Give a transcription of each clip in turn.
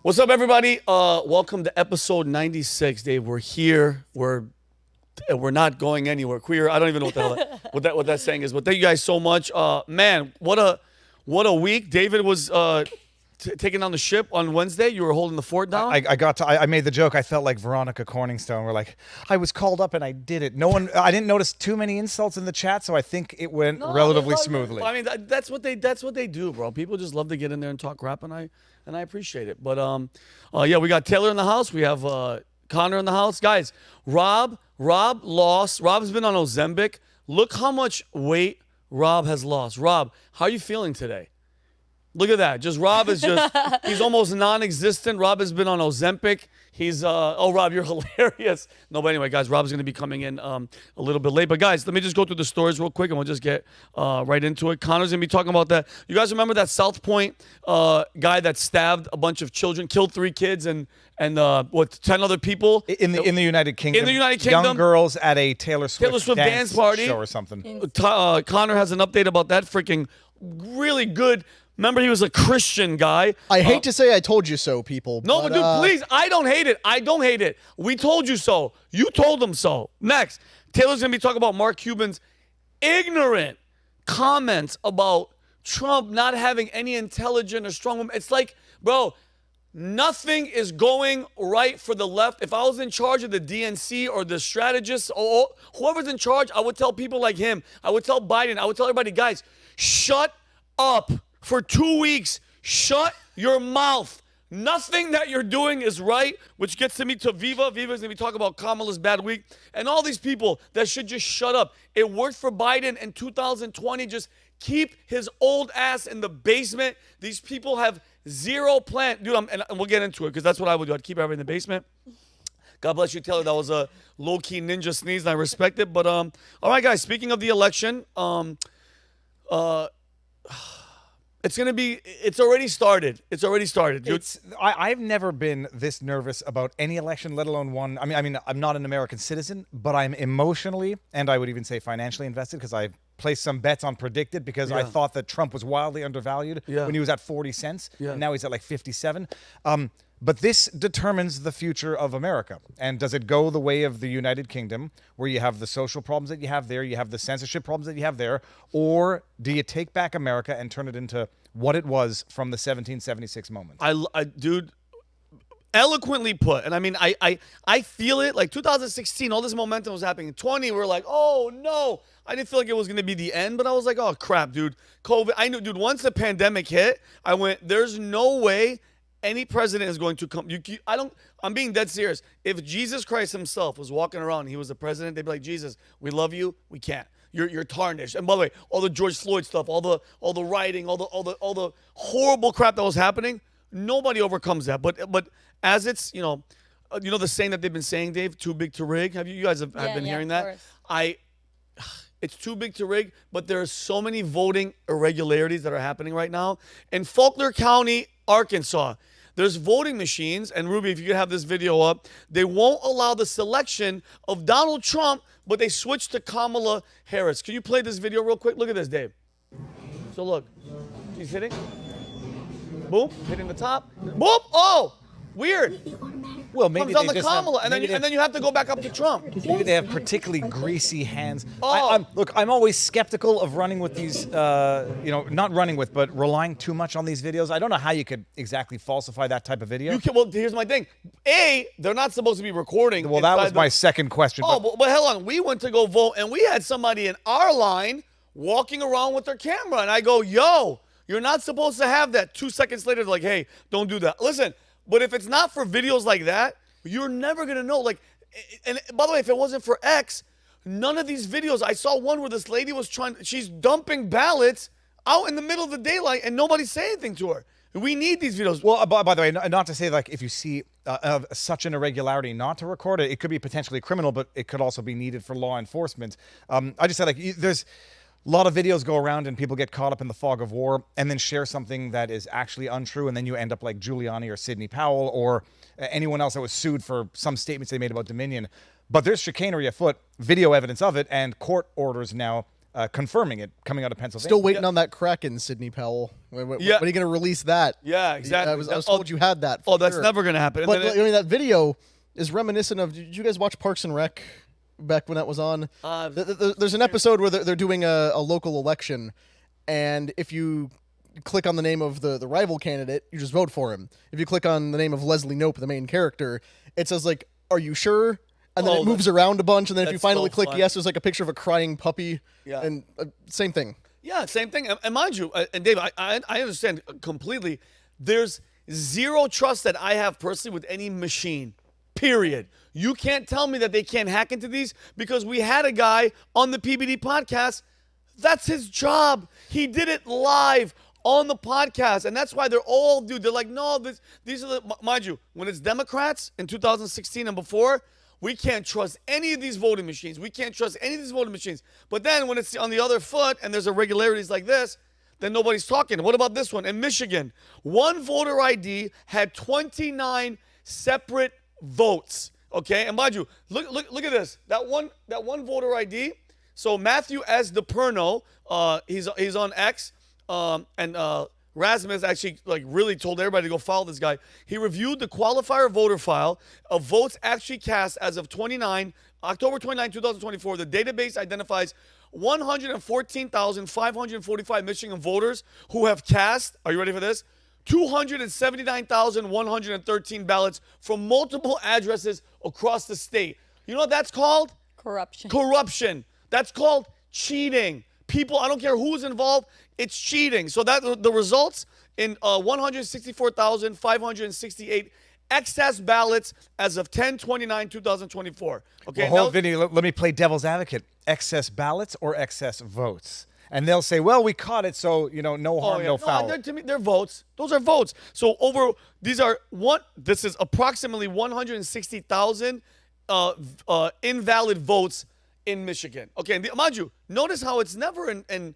What's up, everybody? Welcome to episode 96, Dave. We're here. We're not going anywhere. Queer. I don't even know what the hell what that saying is. But thank you guys so much. Man, what a week. David was taking down the ship on Wednesday. You were holding the fort down. I made the joke. I felt like Veronica Corningstone. We're like, I was called up and I did it. I didn't notice too many insults in the chat, so I think it went relatively smoothly. I mean, that's what they do, bro. People just love to get in there and talk crap, and I appreciate it. But yeah, we got Tayler in the house. We have Connor in the house, guys. Rob lost. Rob's been on Ozempic. Look how much weight Rob has lost. Rob, how are you feeling today? Look at that. Rob is he's almost non-existent. Rob has been on Ozempic. He's, oh, Rob, you're hilarious. No, but anyway, guys, Rob's going to be coming in a little bit late. But, guys, let me just go through the stories real quick, and we'll just get right into it. Connor's going to be talking about that. You guys remember that Southport guy that stabbed a bunch of children, killed 3 kids, and 10 other people? In the United Kingdom. In the United Kingdom. Young girls at a Taylor Swift dance party. Show or something. Connor has an update about that freaking really good. Remember, he was a Christian guy. I hate to say I told you so, people. No, but dude, please. I don't hate it. I don't hate it. We told you so. You told them so. Next, Taylor's going to be talking about Mark Cuban's ignorant comments about Trump not having any intelligent or strong women. It's like, bro, nothing is going right for the left. If I was in charge of the DNC or the strategists or whoever's in charge, I would tell people like him. I would tell Biden. I would tell everybody, guys, shut up. For 2 weeks, shut your mouth. Nothing that you're doing is right, which gets me to Viva. Viva's going to be talking about Kamala's bad week. And all these people that should just shut up. It worked for Biden in 2020. Just keep his old ass in the basement. These people have zero plan. Dude, and we'll get into it because that's what I would do. I'd keep everything in the basement. God bless you, Taylor. That was a low-key ninja sneeze, and I respect it. But, all right, guys, speaking of the election, it's already started. It's already started, dude. I've never been this nervous about any election, let alone one. I mean, I'm not an American citizen, but I'm emotionally, and I would even say financially invested because I placed some bets on predicted because I thought that Trump was wildly undervalued when he was at 40 cents. Yeah. And now he's at like 57. But this determines the future of America. And does it go the way of the United Kingdom, where you have the social problems that you have there, you have the censorship problems that you have there, or do you take back America and turn it into what it was from the 1776 moment? Dude, eloquently put. And I mean, I feel it. Like 2016, all this momentum was happening. In 20, we were like, oh, no. I didn't feel like it was going to be the end, but I was like, oh, crap, dude. COVID. I knew, dude, once the pandemic hit, I went, there's no way any president is going to come. I'm being dead serious. If Jesus Christ himself was walking around and he was the president, they'd be like, Jesus, we love you. We can't. You're tarnished. And by the way, all the George Floyd stuff, all the rioting, all the horrible crap that was happening, nobody overcomes that. But as it's, you know the saying that they've been saying, Dave, too big to rig. You guys have been hearing that? It's too big to rig, but there are so many voting irregularities that are happening right now. In Faulkner County, Arkansas, there's voting machines, and Ruby, if you could have this video up, they won't allow the selection of Donald Trump, but they switched to Kamala Harris. Can you play this video real quick? Look at this, Dave. So look, he's hitting. Boom, hitting the top. Boom, oh, weird. Well, maybe comes on the Kamala, and then you have to go back up to Trump. Maybe they have particularly greasy hands. Oh. I'm always skeptical of running with these, not running with, but relying too much on these videos. I don't know how you could exactly falsify that type of video. Well, here's my thing. They're not supposed to be recording. Well, that was my second question. Oh, but hold on. We went to go vote, and we had somebody in our line walking around with their camera, and I go, yo, you're not supposed to have that. 2 seconds later, they're like, hey, don't do that. Listen. But if it's not for videos like that, you're never going to know. Like, and by the way, if it wasn't for X, none of these videos. I saw one where this lady she's dumping ballots out in the middle of the daylight and nobody's saying anything to her. We need these videos. Well, by the way, not to say like if you see such an irregularity, not to record it, it could be potentially criminal, but it could also be needed for law enforcement. I just said like there's a lot of videos go around and people get caught up in the fog of war and then share something that is actually untrue, and then you end up like Giuliani or Sidney Powell or anyone else that was sued for some statements they made about Dominion. But there's chicanery afoot, video evidence of it, and court orders now confirming it coming out of Pennsylvania. Still waiting on that Kraken, Sidney Powell. When are you going to release that? Yeah, exactly. I was told you had that. Oh, that's never going to happen. But I mean, that video is reminiscent of. Did you guys watch Parks and Rec back when that was on? There's an episode where they're doing a local election, and if you click on the name of the rival candidate, you just vote for him. If you click on the name of Leslie Knope, the main character, it says like, "Are you sure?" And then it moves around a bunch, and then if you finally click yes, there's like a picture of a crying puppy. Yeah. And same thing. Yeah, same thing. And mind you, and Dave, I understand completely. There's zero trust that I have personally with any machine, period. You can't tell me that they can't hack into these because we had a guy on the PBD podcast. That's his job. He did it live on the podcast. And that's why they're all, dude, they're like, no, these are the, mind you, when it's Democrats in 2016 and before, we can't trust any of these voting machines. We can't trust any of these voting machines. But then when it's on the other foot and there's irregularities like this, then nobody's talking. What about this one? In Michigan, one voter ID had 29 separate votes. Okay, and mind you, look at this. That one voter ID. So Matthew S. DePerno, he's on X, and Rasmus actually really told everybody to go follow this guy. He reviewed the qualifier voter file of votes actually cast as of October 29, 2024. The database identifies 114,545 Michigan voters who have cast, are you ready for this? 279,113 ballots from multiple addresses across the state. You know what that's called? Corruption. That's called cheating. People, I don't care who's involved, it's cheating. So that the results in 164,568 excess ballots as of 10/29/2024. Okay. Well, Vinnie, let me play devil's advocate. Excess ballots or excess votes? And they'll say, well, we caught it, so, no harm, no foul. No, to me, they're votes. Those are votes. So this is approximately 160,000 invalid votes in Michigan. Okay, and mind you, notice how it's never in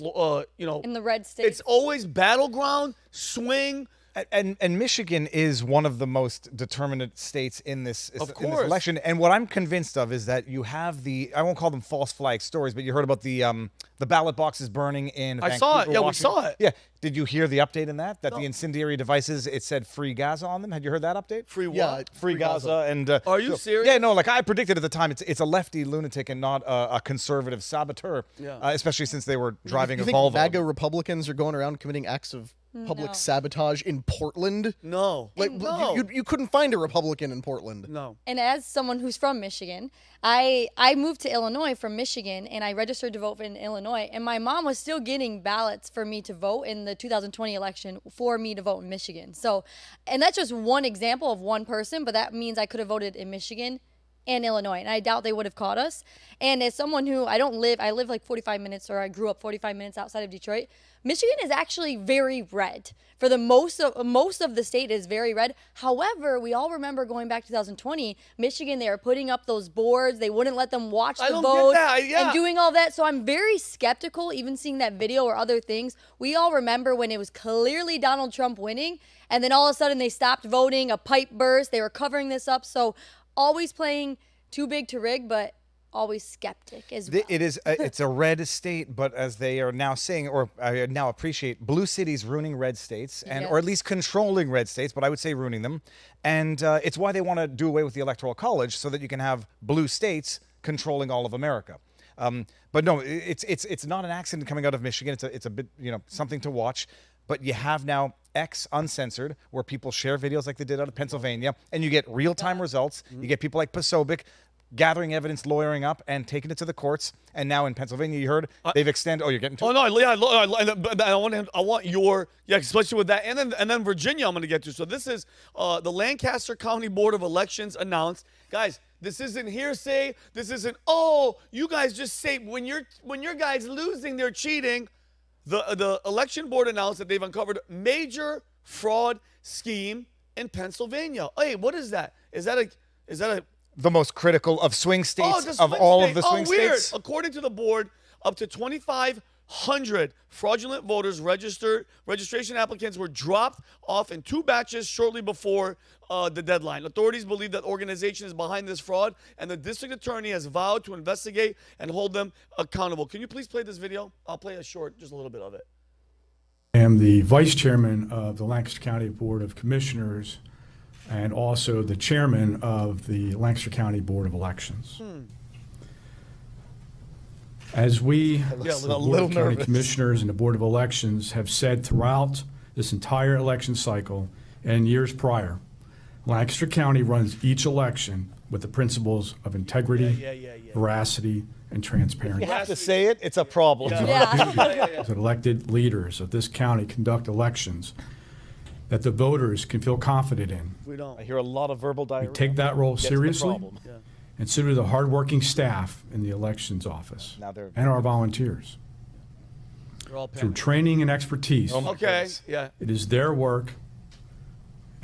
the red states. It's always battleground, swing. And Michigan is one of the most determinant states in this election. And what I'm convinced of is that you have I won't call them false flag stories, but you heard about the ballot boxes burning in Vancouver, saw it. Yeah, Washington. we saw it. Yeah. Did you hear the update in that? That the incendiary devices, it said free Gaza on them? Had you heard that update? Free what? Yeah, free Gaza. And are you serious? Yeah, no, I predicted at the time, it's a lefty lunatic and not a conservative saboteur, especially since they were driving a Volvo. You think MAGA Republicans are going around committing acts of public sabotage in Portland? No. You couldn't find a Republican in Portland. No. And as someone who's from Michigan, I moved to Illinois from Michigan, and I registered to vote in Illinois, and my mom was still getting ballots for me to vote in the 2020 election for me to vote in Michigan. So, and that's just one example of one person, but that means I could have voted in Michigan and Illinois, and I doubt they would have caught us. And as someone who I live like 45 minutes, or I grew up 45 minutes outside of Detroit. Michigan is actually very red. For the most of the state is very red. However, we all remember going back to 2020, Michigan, they were putting up those boards. They wouldn't let them watch the vote and doing all that. So I'm very skeptical, even seeing that video or other things. We all remember when it was clearly Donald Trump winning, and then all of a sudden they stopped voting, a pipe burst. They were covering this up. So always playing too big to rig, but always skeptic as well. It's a red state, but as they are now saying, or I now appreciate, blue cities ruining red states, or at least controlling red states, but I would say ruining them. And it's why they want to do away with the Electoral College, so that you can have blue states controlling all of America. But no, it's not an accident coming out of Michigan. It's a bit, something to watch. But you have now X Uncensored, where people share videos like they did out of Pennsylvania, and you get real-time results. You get people like Posobiec gathering evidence, lawyering up, and taking it to the courts. And now in Pennsylvania, you heard they've extended. Oh, you're getting to it? Oh, no, I want your, especially with that. And then Virginia, I'm going to get to. So this is the Lancaster County Board of Elections announced. Guys, this isn't hearsay. This isn't, you guys just say, when your guys losing, they're cheating. The election board announced that they've uncovered major fraud scheme in Pennsylvania. Hey, what is that? Is that a the most critical of swing states of all of the swing weird. states? According to the board, up to 2,500 100 fraudulent voters registration applicants were dropped off in 2 batches shortly before the deadline. Authorities believe that organization is behind this fraud, and the district attorney has vowed to investigate and hold them accountable. Can you please play this video? I'll play a short, just a little bit of it. I am the vice chairman of the Lancaster County Board of Commissioners and also the chairman of the Lancaster County Board of Elections. As we, the Board of County Commissioners and the Board of Elections, have said throughout this entire election cycle and years prior, Lancaster County runs each election with the principles of integrity, veracity, and transparency. You have to say it, it's a problem. As elected leaders of this county conduct elections that the voters can feel confident in. We don't. I hear a lot of verbal diarrhea. We take that role seriously problem. and so do the hardworking staff in the elections office Now they're- and our volunteers. They're all Through panicking. training and expertise, Okay, yeah. it is their work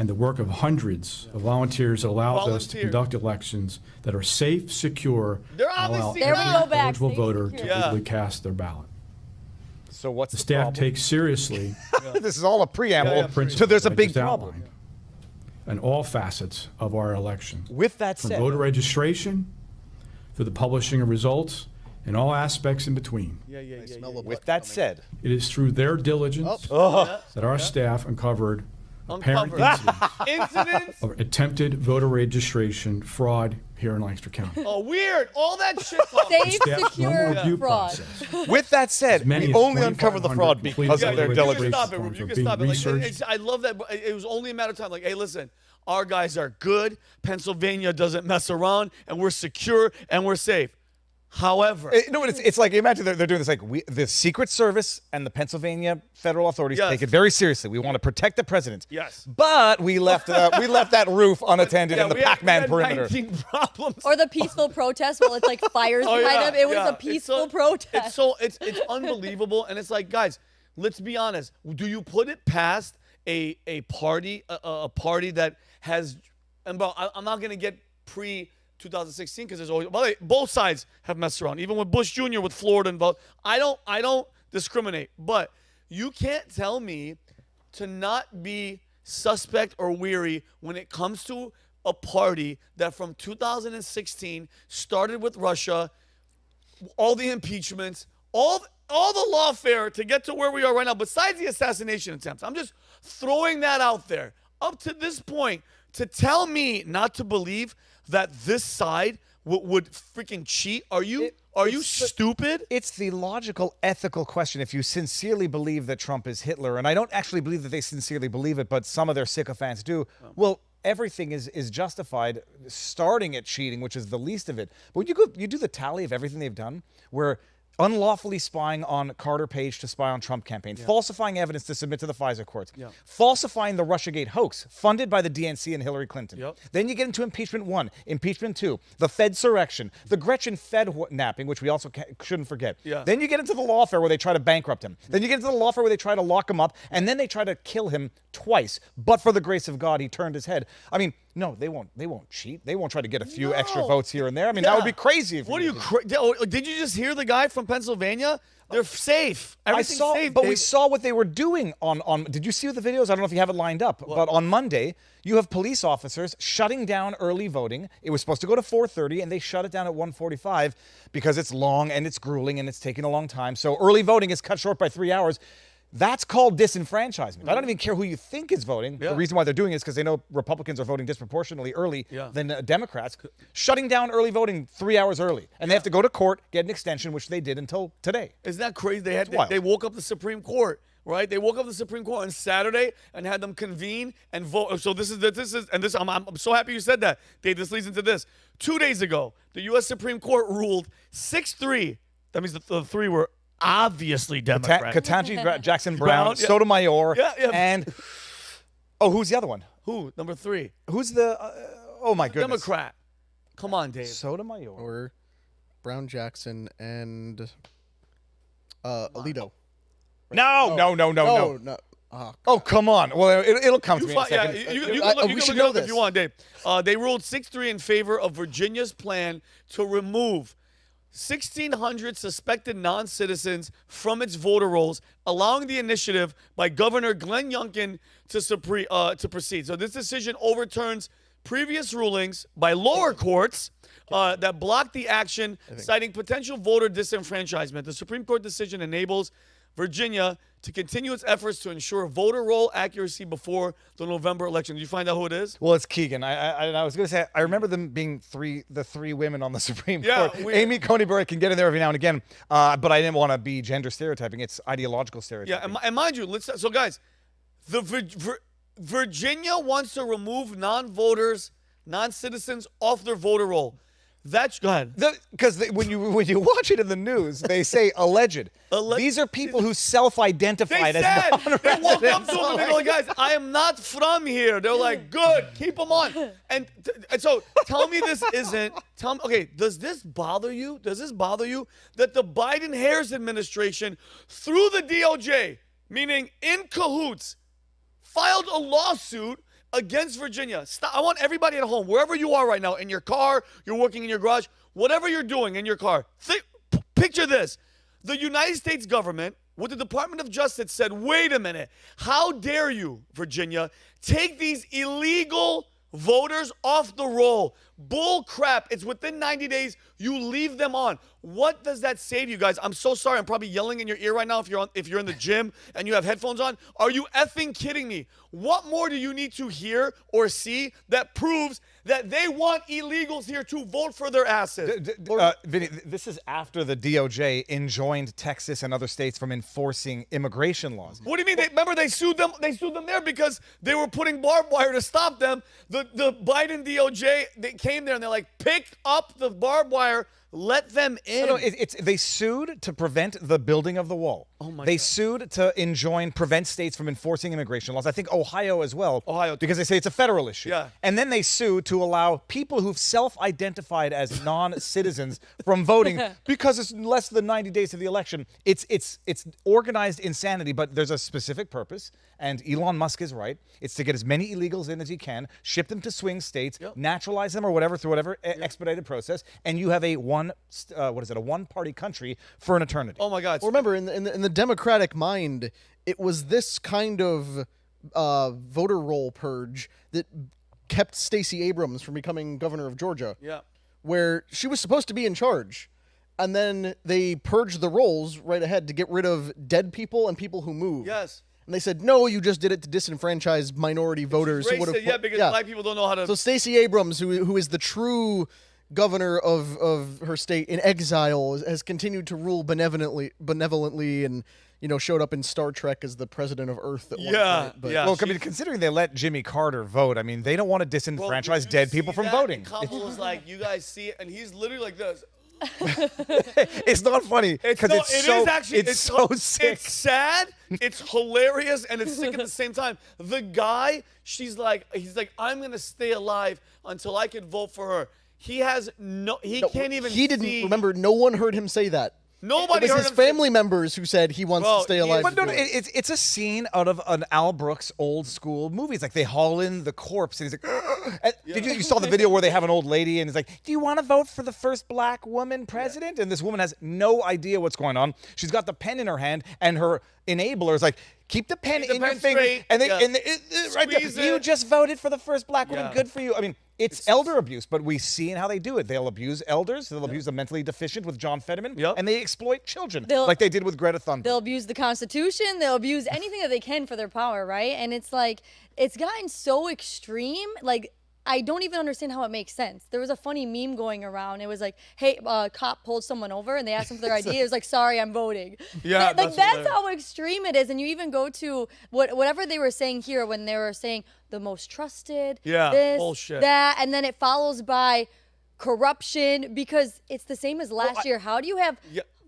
and the work of hundreds of volunteers that allows us to Volunteers. conduct elections that are safe, secure, They're and allow obviously There we every go back. eligible Safe, voter secure. to Yeah. legally cast their ballot. So what's The the staff problem? takes seriously This is all a preamble. Yeah, principles So there's a I big just problem. outlined in all facets of our election. With that From said, voter registration to the publishing of results and all aspects in between. with that said, It is through their diligence Oh. that our staff uncovered apparent incidents of attempted voter registration fraud here in Lancaster County. Oh, weird. All that shit. talk. Safe, Staff's secure normal review fraud. process. with that said, many we as only uncovered the 2,500 fraud because completed of their voter You can diligence. stop it, forms Ruben. You are can being stop it. Like, researched. I love that. It was only a matter of time. Like, hey, listen, our guys are good. Pennsylvania doesn't mess around, and we're secure and we're safe. However, No, it's like, imagine they're doing this, like the Secret Service and the Pennsylvania federal authorities Yes. take it very seriously. We want to protect the president. Yes. But we left that roof unattended in the we had Pac-Man perimeter. 19 problems. Or the peaceful protest, well, it's like fires Oh, behind yeah, them. It was yeah. a peaceful protest. It's unbelievable, and it's like, guys, let's be honest. Do you put it past a party that has? And bro, I'm not gonna get pre 2016 because there's always. By the way, both sides have messed around, even with Bush Jr. with Florida involved. I don't discriminate, but you can't tell me to not be suspect or weary when it comes to a party that from 2016 started with Russia, all the impeachments, all the lawfare to get to where we are right now, besides the assassination attempts. I'm just throwing that out there. Up to this point, to tell me not to believe that this side would freaking cheat, are you stupid? It's the logical, ethical question. If you sincerely believe that Trump is Hitler, and I don't actually believe that they sincerely believe it, but some of their sycophants do, well, everything is justified, starting at cheating, which is the least of it. But when you do the tally of everything they've done, where unlawfully spying on Carter Page to spy on Trump campaign, falsifying evidence to submit to the FISA courts, falsifying the Russiagate hoax funded by the DNC and Hillary Clinton. Then you get into impeachment 1, impeachment 2, the Fedsurrection, the Gretchen Fed napping, which we also shouldn't forget. Then you get into the lawfare where they try to bankrupt him. Then you get into the lawfare where they try to lock him up, and then they try to kill him twice. But for the grace of God, he turned his head. I mean, no, they won't cheat. They won't try to get a few extra votes here and there. I mean, that would be crazy. What are you? Did you just hear the guy from Pennsylvania? They're safe. Everything's safe. But we saw what they were doing on. Did you see the videos? I don't know if you have it lined up, but on Monday you have police officers shutting down early voting. It was supposed to go to 4:30, and they shut it down at 1:45 because it's long and it's grueling and it's taking a long time. So early voting is cut short by 3 hours. That's called disenfranchisement. I don't even care who you think is voting. The reason why they're doing it is because they know Republicans are voting disproportionately early than Democrats. Shutting down early voting 3 hours early. And they have to go to court, get an extension, which they did until today. Isn't that crazy? They woke up the Supreme Court, right? They woke up the Supreme Court on Saturday and had them convene and vote. So I'm so happy you said that. This leads into this. 2 days ago, the U.S. Supreme Court ruled 6-3. That means the three were obviously Democrat. Ketanji Jackson Brown, yeah. Sotomayor, Yeah. and who's the other one? Who? Number 3. Who's the? Oh my goodness. Democrat. Come on, Dave. Sotomayor. Or Brown Jackson and Alito. No. Oh, Oh, come on. Well, it'll come to me in a second. You we can should look know it up this. if you want, Dave. They ruled 6-3 in favor of Virginia's plan to remove 1,600 suspected non-citizens from its voter rolls, allowing the initiative by Governor Glenn Youngkin to proceed. So this decision overturns previous rulings by lower courts that blocked the action, citing potential voter disenfranchisement. The Supreme Court decision enables Virginia to continue its efforts to ensure voter roll accuracy before the November election. Did you find out who it is? Well, it's Keegan. I was going to say, I remember them being the three women on the Supreme Court. Amy Coney Barrett can get in there every now and again, but I didn't want to be gender stereotyping. It's ideological stereotyping. Yeah, and mind you, so guys, Virginia wants to remove non-voters, non-citizens off their voter roll. Go ahead. Because when you watch it in the news, they say alleged. These are people who self-identified as non-residents. They walk up to them and they go, guys, I am not from here. They're like, good, keep them on. And so tell me this isn't, okay, does this bother you? Does this bother you that the Biden-Harris administration, through the DOJ, meaning in cahoots, filed a lawsuit against Virginia? Stop. I want everybody at home, wherever you are right now, in your car, you're working in your garage, whatever you're doing in your car, picture this. The United States government, with the Department of Justice, said, wait a minute, how dare you, Virginia, take these illegal voters off the roll? Bull crap. It's within 90 days. You leave them on. What does that say to you guys? I'm so sorry. I'm probably yelling in your ear right now if you're in the gym and you have headphones on. Are you effing kidding me? What more do you need to hear or see that proves that they want illegals here to vote for their asses? Vinnie, this is after the DOJ enjoined Texas and other states from enforcing immigration laws. What do you mean? Remember, they sued them. They sued them there because they were putting barbed wire to stop them. The Biden DOJ, they came there and they're like, pick up the barbed wire, let them in. No, they sued to prevent the building of the wall. Oh my They God. sued to prevent states from enforcing immigration laws. I think Ohio as well. Ohio, because they say it's a federal issue. Yeah. And then they sued to allow people who've self-identified as non-citizens from voting because it's less than 90 days to the election. It's organized insanity, but there's a specific purpose. And Elon Musk is right. It's to get as many illegals in as he can, ship them to swing states, naturalize them or whatever through whatever expedited process, and you have a one-party country for an eternity. Oh my God! Well, remember, in the Democratic mind, it was this kind of voter roll purge that kept Stacey Abrams from becoming governor of Georgia. Yeah, where she was supposed to be in charge, and then they purged the rolls right ahead to get rid of dead people and people who moved. Yes. And they said, no, you just did it to disenfranchise minority voters. Because black people don't know how to. So Stacey Abrams, who is the true governor of her state in exile, has continued to rule benevolently, and showed up in Star Trek as the president of Earth. At one point, but. Well, considering they let Jimmy Carter vote, I mean, they don't want to disenfranchise dead people from voting. Kamala was like, you guys see it, and he's literally like this. It's not funny because it's so sick. It's sad, it's hilarious, and it's sick at the same time. The guy, he's like, I'm gonna stay alive until I can vote for her. He can't even. He didn't remember. No one heard him say that. Nobody it was heard his him family members who said he wants to stay alive. But no, it's a scene out of an Al Brooks old school movie. It's like they haul in the corpse and he's like, did you saw the video where they have an old lady and it's like, do you want to vote for the first black woman president? And this woman has no idea what's going on. She's got the pen in her hand and her enabler is like, keep the pen in your finger. And right there, you just voted for the first black woman. Good for you. I mean, it's elder abuse, but we've seen how they do it. They'll abuse elders. They'll abuse the mentally deficient with John Fetterman. And they exploit children like they did with Greta Thunberg. They'll abuse the Constitution. They'll abuse anything that they can for their power, right? And it's like, it's gotten so extreme. Like, I don't even understand how it makes sense. There was a funny meme going around. It was like, hey, cop pulled someone over and they asked them for their ID. It was like, sorry, I'm voting. Yeah, that's how extreme it is. And you even go to whatever they were saying here when they were saying the most trusted, this, bullshit. that, and then it follows by corruption because it's the same as last year. How do you have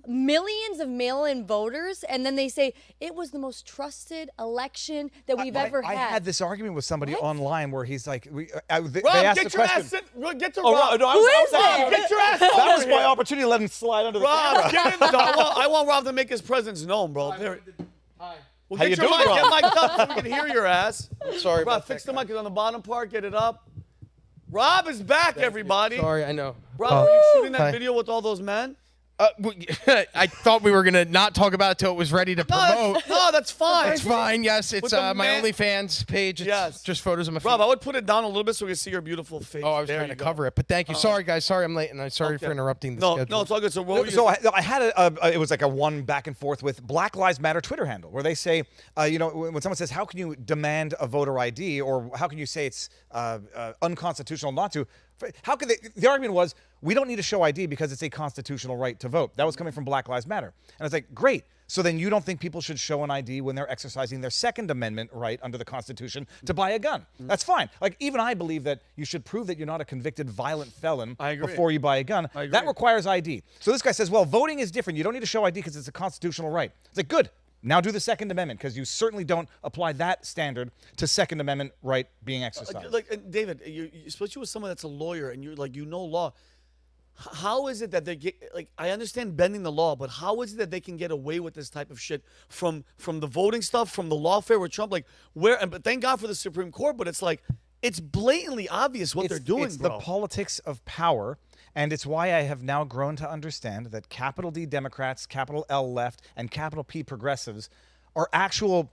millions of mail-in voters, and then they say it was the most trusted election that we've ever had? I had this argument with somebody online where he's like, they Rob, asked get the your question. ass in. Get to Rob. No, Who is it? Get your ass over That was here. my opportunity to let him slide under the Rob, camera. get in. I want Rob to make his presence known, bro. Hi. Well, How get you your doing, mic, Rob? get mic'd up so we can hear your ass. Sorry, Rob, fix the mic. It's on the bottom part. Get it up. Rob is back, everybody. Sorry, I know. Rob, were you shooting that video with all those men? I thought we were gonna not talk about it till it was ready to promote. No, that's fine. It's fine. Yes, it's my OnlyFans page. It's just photos of my feet. Rob, I would put it down a little bit so we can see your beautiful face. Oh, I was trying to cover it, but thank you. Sorry, guys. Sorry I'm late, and I'm sorry for interrupting the schedule. No, it's all good. So, I had it was like a one back and forth with Black Lives Matter Twitter handle where they say, when someone says, how can you demand a voter ID, or how can you say it's unconstitutional not to? How could they? The argument was, we don't need to show ID because it's a constitutional right to vote. That was coming from Black Lives Matter. And it's like, great. So then you don't think people should show an ID when they're exercising their Second Amendment right under the Constitution to buy a gun? That's fine. Like, even I believe that you should prove that you're not a convicted violent felon before you buy a gun. That requires ID. So this guy says, well, voting is different. You don't need to show ID because it's a constitutional right. It's like, good. Now do the Second Amendment, because you certainly don't apply that standard to Second Amendment right being exercised. David, especially with someone that's a lawyer and you're like, law. How is it that they get, I understand bending the law, but how is it that they can get away with this type of shit from the voting stuff, from the lawfare with Trump? But thank God for the Supreme Court, but it's like, it's blatantly obvious what they're doing, It's the politics of power. And it's why I have now grown to understand that capital D Democrats, capital L left, and capital P progressives are actual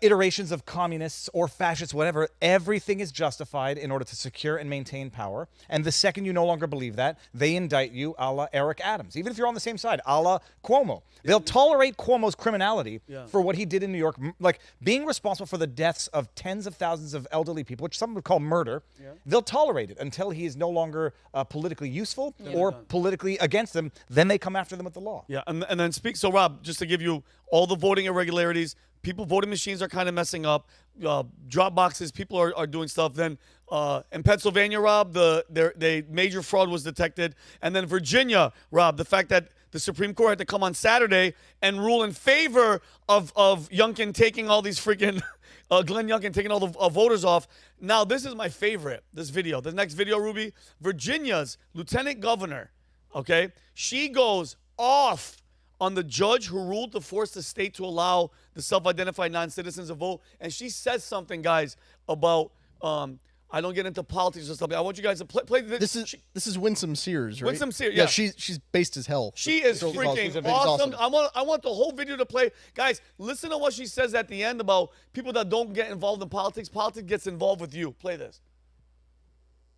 iterations of communists or fascists, whatever. Everything is justified in order to secure and maintain power. And the second you no longer believe that, they indict you a la Eric Adams. Even if you're on the same side, a la Cuomo. They'll tolerate Cuomo's criminality for what he did in New York, like being responsible for the deaths of tens of thousands of elderly people, which some would call murder. They'll tolerate it until he is no longer politically useful or politically against them. Then they come after them with the law. Yeah, and then so Rob, just to give you all the voting irregularities, voting machines are kind of messing up. Drop boxes, people are doing stuff. Then in Pennsylvania, Rob, the major fraud was detected. And then Virginia, Rob, the fact that the Supreme Court had to come on Saturday and rule in favor of Youngkin taking all these freaking Glenn Youngkin taking all the voters off. Now, this is my favorite, this video. The next video, Ruby, Virginia's lieutenant governor, okay? She goes off on the judge who ruled to force the state to allow the self-identified non-citizens to vote. And she says something, guys, about I don't get into politics or something. I want you guys to play this. This is Winsome Sears, right? Winsome Sears, yeah. She's based as hell. She is freaking awesome. I want the whole video to play. Guys, listen to what she says at the end about people that don't get involved in politics. Politics gets involved with you. Play this.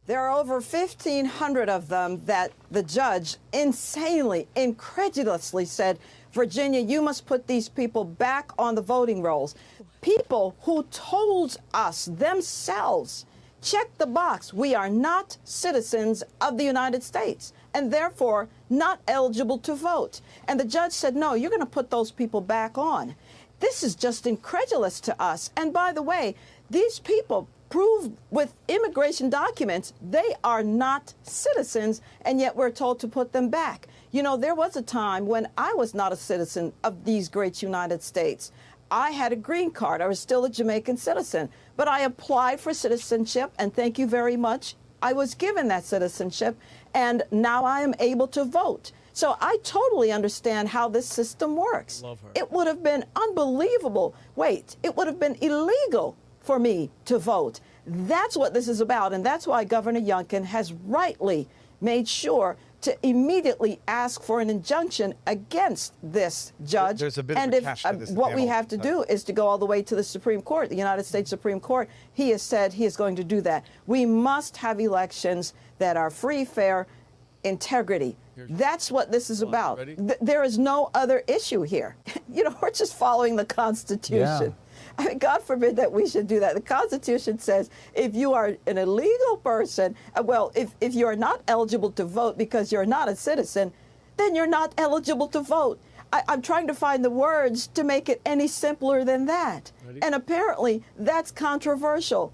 There are over 1,500 of them that the judge insanely, incredulously said, Virginia, you must put these people back on the voting rolls. People who told us themselves, check the box, we are not citizens of the United States and therefore not eligible to vote. And the judge said, no, you're going to put those people back on. This is just incredulous to us. And by the way, these people proved with immigration documents they are not citizens, and yet we're told to put them back. You know, there was a time when I was not a citizen of these great United States. I had a green card. I was still a Jamaican citizen, but I applied for citizenship, and thank you very much, I was given that citizenship, and now I am able to vote. So I totally understand how this system works. Love her. It would have been unbelievable. Wait, it would have been illegal for me to vote. That's what this is about, and that's why Governor Youngkin has rightly made sure to immediately ask for an injunction against this judge. There's a bit of a catch to this. What we have to do is to go all the way to the Supreme Court, the United States Supreme Court. He has said he is going to do that. We must have elections that are free, fair, integrity. That's what this is about. There is no other issue here. You know, we're just following the Constitution. Yeah. I mean, God forbid that we should do that. The Constitution says if you are an illegal person, well, if you are not eligible to vote because you're not a citizen, then you're not eligible to vote. I'm trying to find the words to make it any simpler than that. And apparently that's controversial.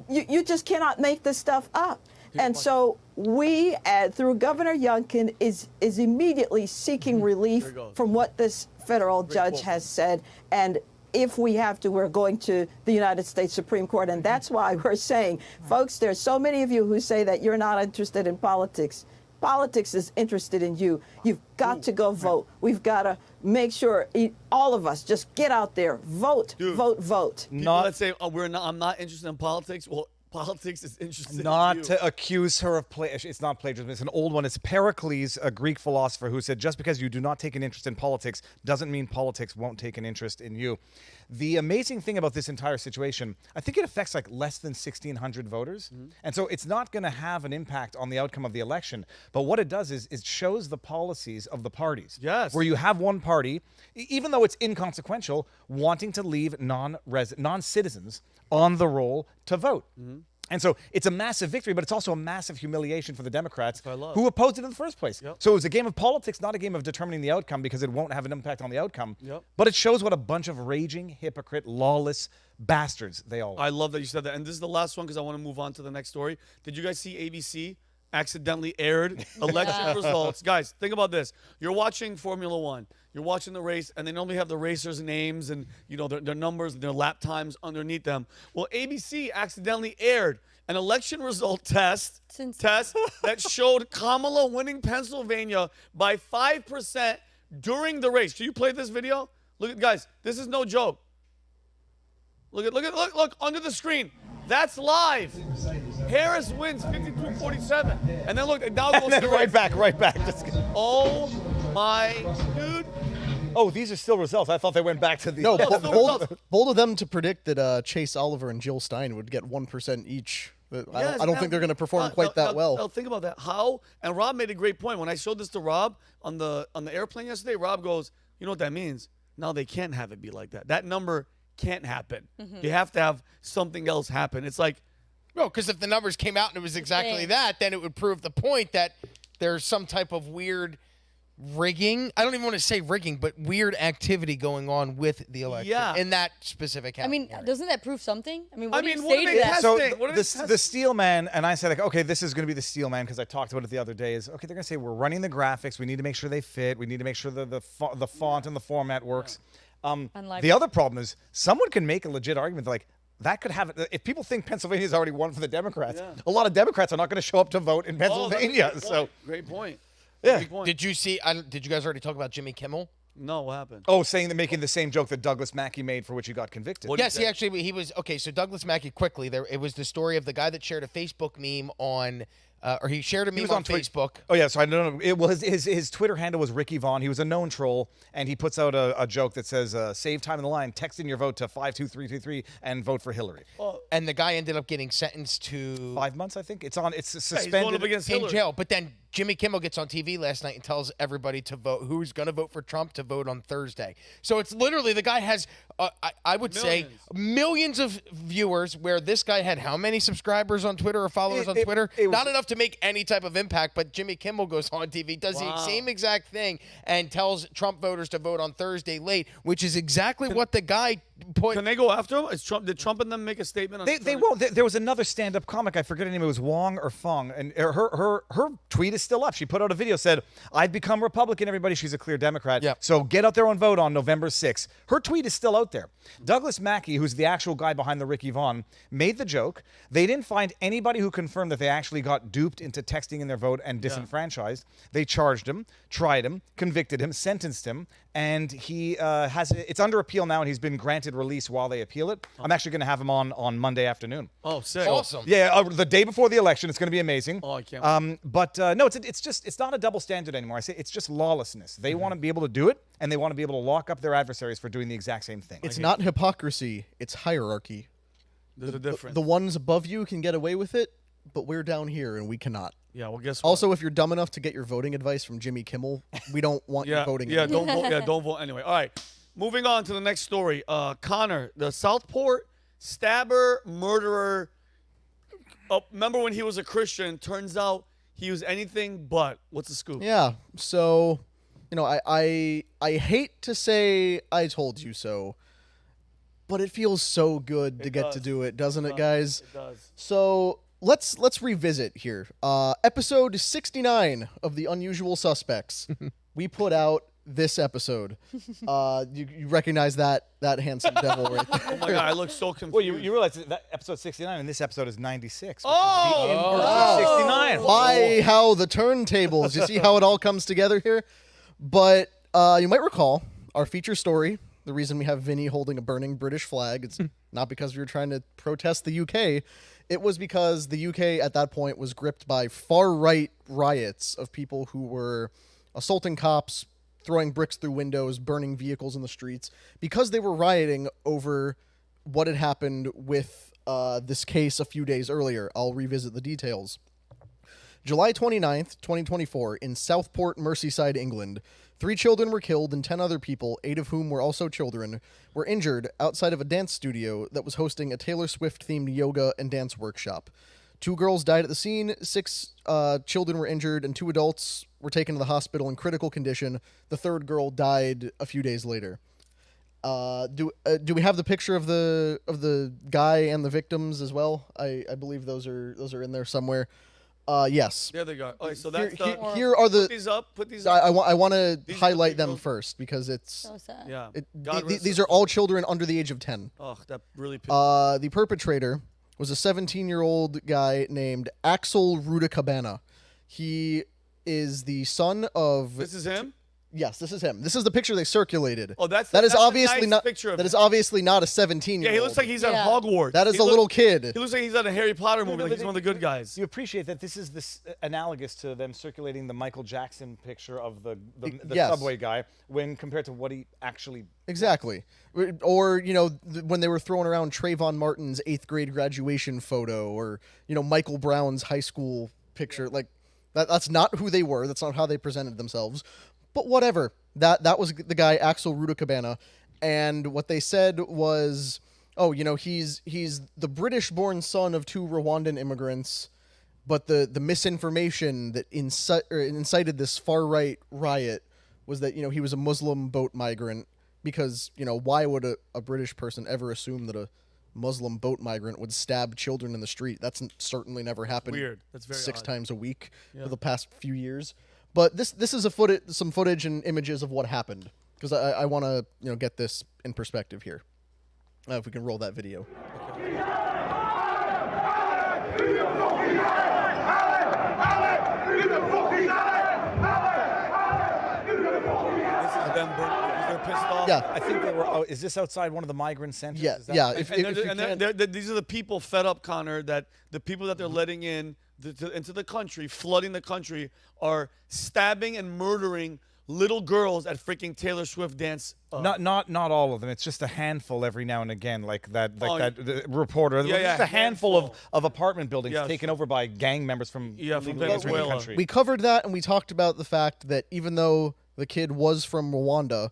You just cannot make this stuff up. And so we, through Governor Youngkin, is immediately seeking relief from what this federal judge has said. And if we have to, we're going to the United States Supreme Court. And that's why we're saying, folks, there's so many of you who say that you're not interested in politics. Politics is interested in you. You've got to go vote. We've got to make sure all of us just get out there, vote, vote, vote. Let's say I'm not interested in politics. Well, politics is interesting. Not to accuse her of it's not plagiarism. It's an old one. It's Pericles, a Greek philosopher, who said, just because you do not take an interest in politics doesn't mean politics won't take an interest in you. The amazing thing about this entire situation, I think it affects like less than 1,600 voters. And so it's not going to have an impact on the outcome of the election. But what it does is it shows the policies of the parties. Yes. Where you have one party, even though it's inconsequential, wanting to leave non-citizens on the roll to vote. And so it's a massive victory, but it's also a massive humiliation for the Democrats who opposed it in the first place. So it was a game of politics, not a game of determining the outcome, because it won't have an impact on the outcome. But it shows what a bunch of raging, hypocrite, lawless bastards they all are. I love that you said that. And this is the last one because I want to move on to the next story. Did you guys see ABC accidentally aired election results? Guys, think about this. You're watching Formula One. You're watching the race, and they normally have the racers' names and their numbers and their lap times underneath them. Well, ABC accidentally aired an election result test that showed Kamala winning Pennsylvania by 5% during the race. Can you play this video? Look, guys, this is no joke. Look under the screen. That's live. Harris wins 52-47. And then look, now it goes and then right back. Oh my dude. Oh, these are still results. I thought they went back to the... No, bold of them to predict that Chase Oliver and Jill Stein would get 1% each. I don't think they're going to perform quite that well. Now think about that. How? And Rob made a great point. When I showed this to Rob on the airplane yesterday, Rob goes, you know what that means? Now they can't have it be like that. That number can't happen. You have to have something else happen. It's like... No, because if the numbers came out and it was exactly that, then it would prove the point that there's some type of weird rigging. I don't even want to say rigging, but weird activity going on with the election in that specific category. I mean, doesn't that prove something? I mean, what do you what say are to they that? testing? So the steel man, and I said, like, okay, this is going to be the steel man because I talked about it the other day, is, okay, they're going to say we're running the graphics. We need to make sure they fit. We need to make sure the font and the format works. The other problem is someone can make a legit argument like, that could have it. If people think Pennsylvania's already won for the Democrats, a lot of Democrats are not going to show up to vote in Pennsylvania. Great point. Yeah. Did you see? Did you guys already talk about Jimmy Kimmel? No, what happened? Oh, saying that making the same joke that Douglas Mackey made for which he got convicted. Yes, he was okay. So Douglas Mackey, quickly, it was the story of the guy that shared a Facebook meme on. Or he shared a meme on Facebook. Oh yeah, so I don't know. Well, his Twitter handle was Ricky Vaughn. He was a known troll, and he puts out a joke that says, "Save time in the line. Text in your vote to 52323 and vote for Hillary." And the guy ended up getting sentenced to 5 months, I think. It's suspended he's going up against Hillary. in jail. But then Jimmy Kimmel gets on TV last night and tells everybody to vote who's going to vote for Trump to vote on Thursday. So it's literally the guy has, I would say, millions of viewers. Where this guy had how many subscribers on Twitter or followers on Twitter? Not enough to make any type of impact. But Jimmy Kimmel goes on TV, does the same exact thing, and tells Trump voters to vote on Thursday late, which is exactly what the guy put. Can they go after him? Did Trump and them make a statement? They won't. There was another stand-up comic. I forget her name. It was Wong or Fong, and her tweet is still up. She put out a video, said, "I've become Republican, everybody." She's a clear Democrat. Yep. So get out there and vote on November 6th. Her tweet is still out there. Douglas Mackey, who's the actual guy behind the Ricky Vaughn, made the joke. They didn't find anybody who confirmed that they actually got duped into texting in their vote and disenfranchised. They charged him, tried him, convicted him, sentenced him, and he it's under appeal now, and he's been granted release while they appeal it. I'm actually going to have him on Monday afternoon. Oh, sick. Awesome. Yeah, the day before the election. It's going to be amazing. Oh, I can't. But no, it's not a double standard anymore. I say it's just lawlessness. They want to be able to do it, and they want to be able to lock up their adversaries for doing the exact same thing. It's not hypocrisy. It's hierarchy. There's a difference. The ones above you can get away with it, but we're down here and we cannot. Yeah, well, guess what? Also, if you're dumb enough to get your voting advice from Jimmy Kimmel, we don't want you voting. Yeah, don't vote. Yeah, don't vote anyway. All right, moving on to the next story. Connor, the Southport stabber, murderer. Remember when he was a Christian? Turns out he was anything but. What's the scoop? Yeah. So, I hate to say I told you so, but it feels so good to get to do it, doesn't it, guys? It does. So let's revisit here. Episode 69 of The Unusual Suspects. We put out this episode. You recognize that handsome devil right there. Oh my God, I look so confused. Well, you realize that episode 69 and this episode is 96. Oh! 69. Why, how the turntables. You see how it all comes together here? But you might recall our feature story the reason we have Vinnie holding a burning British flag, it's not because we were trying to protest the UK. It was because the UK at that point was gripped by far-right riots of people who were assaulting cops, throwing bricks through windows, burning vehicles in the streets, because they were rioting over what had happened with this case a few days earlier. I'll revisit the details. July 29th, 2024, in Southport, Merseyside, England, 3 children were killed and 10 other people, 8 of whom were also children, were injured outside of a dance studio that was hosting a Taylor Swift-themed yoga and dance workshop. 2 girls died at the scene, 6 children were injured, and 2 adults were taken to the hospital in critical condition. The 3rd girl died a few days later. Do we have the picture of the guy and the victims as well? I believe those are in there somewhere. Yes. There they go. Okay, so that's here are the. Put these up. I want to highlight them first because it's So sad. Yeah. these are all children under the age of 10. Oh, that really pissed. The perpetrator was a 17-year-old guy named Axel Rudacabana. He is the son of. This is him? Yes, this is him. This is the picture they circulated. Oh, that is that's obviously a nice not. picture of That him. is obviously not a 17-year-old. Yeah, he looks like he's at Yeah. Hogwarts. That is He a little look- kid. He looks like he's at a Harry Potter movie. Like he's one of the good guys. You appreciate that this is analogous to them circulating the Michael Jackson picture of the Yes. subway guy when compared to what he actually. Exactly. Or, when they were throwing around Trayvon Martin's 8th grade graduation photo or, Michael Brown's high school picture. Like, that's not who they were. That's not how they presented themselves. But whatever. That was the guy, Axel Rudacabana. And what they said was, he's the British-born son of 2 Rwandan immigrants. But the misinformation that incited this far-right riot was that, he was a Muslim boat migrant. Because, why would a British person ever assume that a Muslim boat migrant would stab children in the street? That's certainly never happened. Weird. That's very 6 odd. times a week for the past few years. But this is some footage and images of what happened. Because I want to get this in perspective here. If we can roll that video. They're pissed off. Yeah. I think they were. Oh, is this outside one of the migrant centers? Yeah, Is that- yeah. These are the people fed up, Connor, that the people that they're letting in into the country, flooding the country, are stabbing and murdering little girls at freaking Taylor Swift dance. Not all of them. It's just a handful every now and again, like the reporter. Yeah, just a handful of apartment buildings Yes. taken over by gang members from From illegally entering the Venezuela. country. We covered that, and we talked about the fact that even though the kid was from Rwanda,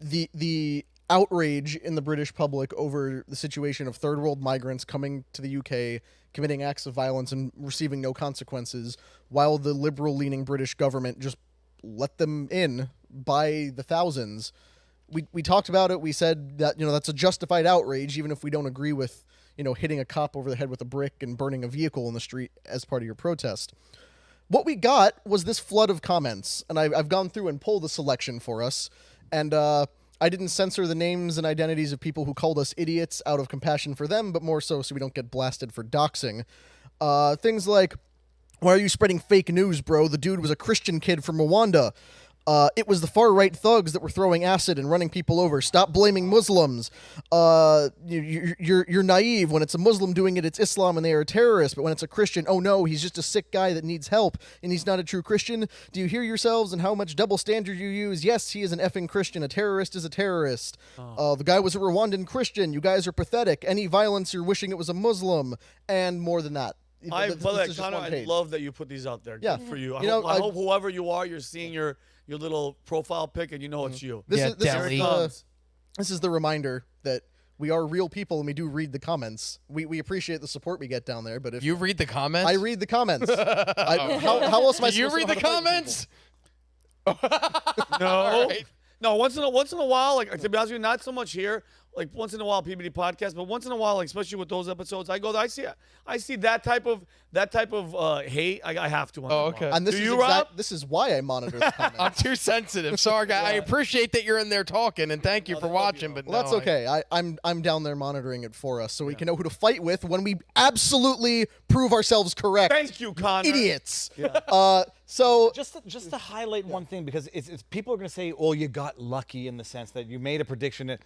the outrage in the British public over the situation of third world migrants coming to the UK, committing acts of violence and receiving no consequences, while the liberal-leaning British government just let them in by the thousands. We talked about it. We said that that's a justified outrage, even if we don't agree with hitting a cop over the head with a brick and burning a vehicle in the street as part of your protest. What we got was this flood of comments, and I've gone through and pulled a selection for us, and I didn't censor the names and identities of people who called us idiots out of compassion for them, but more so we don't get blasted for doxing. Things like, why are you spreading fake news, bro? The dude was a Christian kid from Rwanda. It was the far-right thugs that were throwing acid and running people over. Stop blaming Muslims. You're naive. When it's a Muslim doing it, it's Islam and they are a terrorist. But when it's a Christian, oh no, he's just a sick guy that needs help, and he's not a true Christian. Do you hear yourselves and how much double standard you use? Yes, he is an effing Christian. A terrorist is a terrorist. The guy was a Rwandan Christian. You guys are pathetic. Any violence, you're wishing it was a Muslim. And more than that. Connor, I I love that you put these out there. Yeah. Good for you. I You hope whoever you are, you're seeing your little profile pic and it's you. This Deli. is the reminder that we are real people and we do read the comments. We appreciate the support we get down there, but if You read the comments? I read the comments, how else am I Do you supposed read to the know how to fight comments? No. All right. No, once in a while, like to be honest with you, not so much here. like once in a while PBD podcast, but once in a while, like especially with those episodes, I go there, I see that type of hate. I have to. Oh, okay. And this Do is you, Rob? this is why I monitor the comments. I'm too sensitive. Sorry, guy. I appreciate that you're in there talking, and thank you for watching. But Well, that's okay. I'm down there monitoring it for us, so we can know who to fight with when we absolutely prove ourselves correct. Thank you, Connor. Idiots. Yeah. So Just to highlight one thing, because it's people are going to say, "Oh, you got lucky," in the sense that you made a prediction.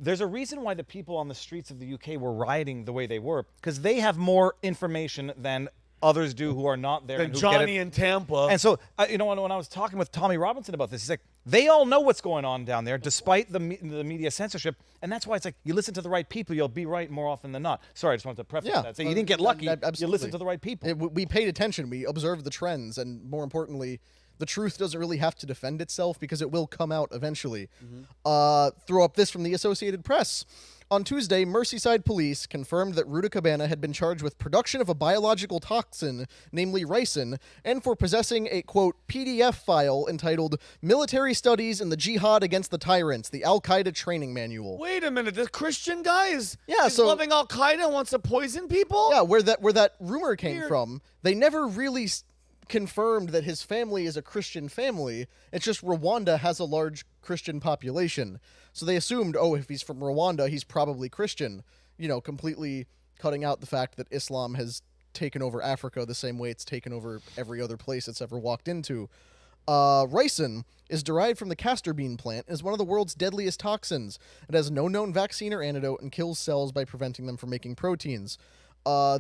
There's a reason why the people on the streets of the UK were rioting the way they were, because they have more information than others do who are not there. And and who get Johnny it. in Tampa. And so, when I was talking with Tommy Robinson about this, he's like, they all know what's going on down there, despite the media censorship. And that's why it's like, you listen to the right people, you'll be right more often than not. Sorry, I just wanted to preface that. So you didn't get lucky, absolutely. you listened to the right people. We paid attention. We observed the trends, and more importantly, the truth doesn't really have to defend itself because it will come out eventually. Throw up this from the Associated Press. On Tuesday, Merseyside police confirmed that Ruta Cabana had been charged with production of a biological toxin, namely ricin, and for possessing a, quote, PDF file entitled Military Studies in the Jihad Against the Tyrants, the Al-Qaeda Training Manual. Wait a minute, this Christian guy is so loving Al-Qaeda and wants to poison people? Yeah, where that rumor came from, they never really confirmed that his family is a Christian family. It's just Rwanda has a large Christian population. So they assumed, oh, if he's from Rwanda, he's probably Christian, completely cutting out the fact that Islam has taken over Africa the same way it's taken over every other place it's ever walked into. Ricin is derived from the castor bean plant and is one of the world's deadliest toxins. It has no known vaccine or antidote and kills cells by preventing them from making proteins.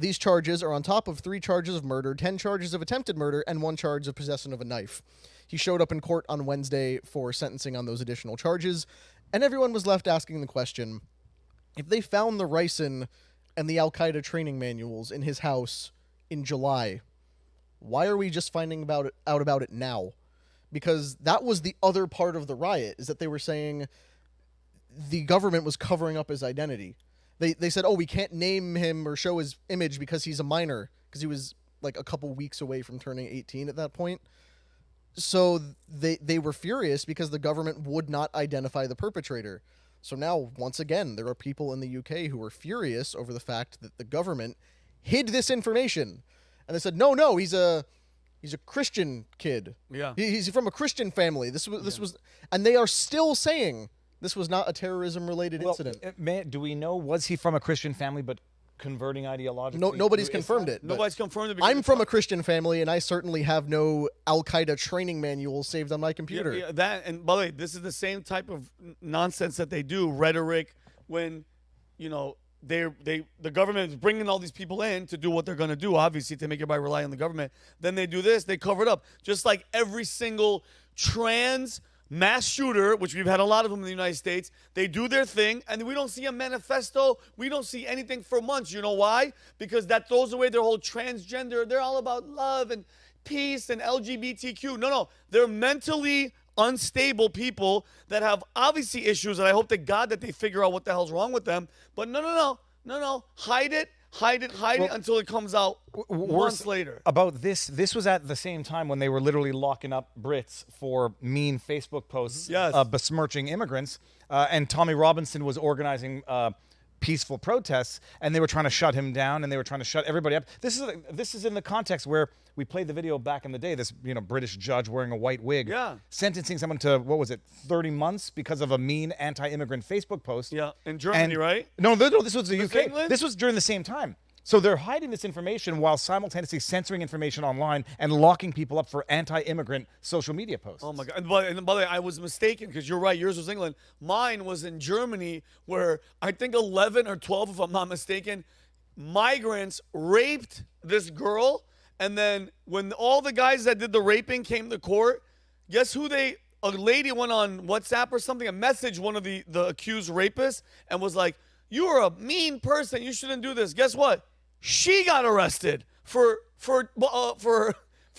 These charges are on top of 3 charges of murder, 10 charges of attempted murder, and 1 charge of possession of a knife. He showed up in court on Wednesday for sentencing on those additional charges, and everyone was left asking the question, if they found the ricin and the Al-Qaeda training manuals in his house in July, why are we just finding out about it now? Because that was the other part of the riot, is that they were saying the government was covering up his identity. They said, oh, we can't name him or show his image because he's a minor, because he was like a couple weeks away from turning 18 at that point. So they were furious because the government would not identify the perpetrator. So now, once again, there are people in the UK who are furious over the fact that the government hid this information. And they said, no, he's a Christian kid. Yeah. He's from a Christian family. This was, and they are still saying this was not a terrorism-related incident. Do we know, was he from a Christian family but converting ideologically? No, nobody's confirmed it. Nobody's confirmed it. I'm from a Christian family, and I certainly have no Al-Qaeda training manual saved on my computer. Yeah, that, and by the way, this is the same type of nonsense that they do, rhetoric, when, the government is bringing all these people in to do what they're going to do, obviously, to make everybody rely on the government. Then they do this, they cover it up. Just like every single trans mass shooter, which we've had a lot of them in the United States, they do their thing, and we don't see a manifesto. We don't see anything for months. You know why? Because that throws away their whole transgender. They're all about love and peace and LGBTQ. No. They're mentally unstable people that have obviously issues, and I hope to God that they figure out what the hell's wrong with them. But no. Hide it until it comes out months later. About this was at the same time when they were literally locking up Brits for mean Facebook posts besmirching immigrants, and Tommy Robinson was organizing peaceful protests, and they were trying to shut him down, and they were trying to shut everybody up. This is in the context where we played the video back in the day, this British judge wearing a white wig sentencing someone to, 30 months because of a mean anti-immigrant Facebook post. Yeah, in Germany, right? No, this was the UK. England? This was during the same time. So they're hiding this information while simultaneously censoring information online and locking people up for anti-immigrant social media posts. Oh my God! And by the way, I was mistaken because you're right. Yours was England. Mine was in Germany, where I think 11 or 12, if I'm not mistaken, migrants raped this girl, and then when all the guys that did the raping came to court, guess who a lady went on WhatsApp or something and messaged one of the accused rapists and was like, "You're a mean person. You shouldn't do this." Guess what? She got arrested for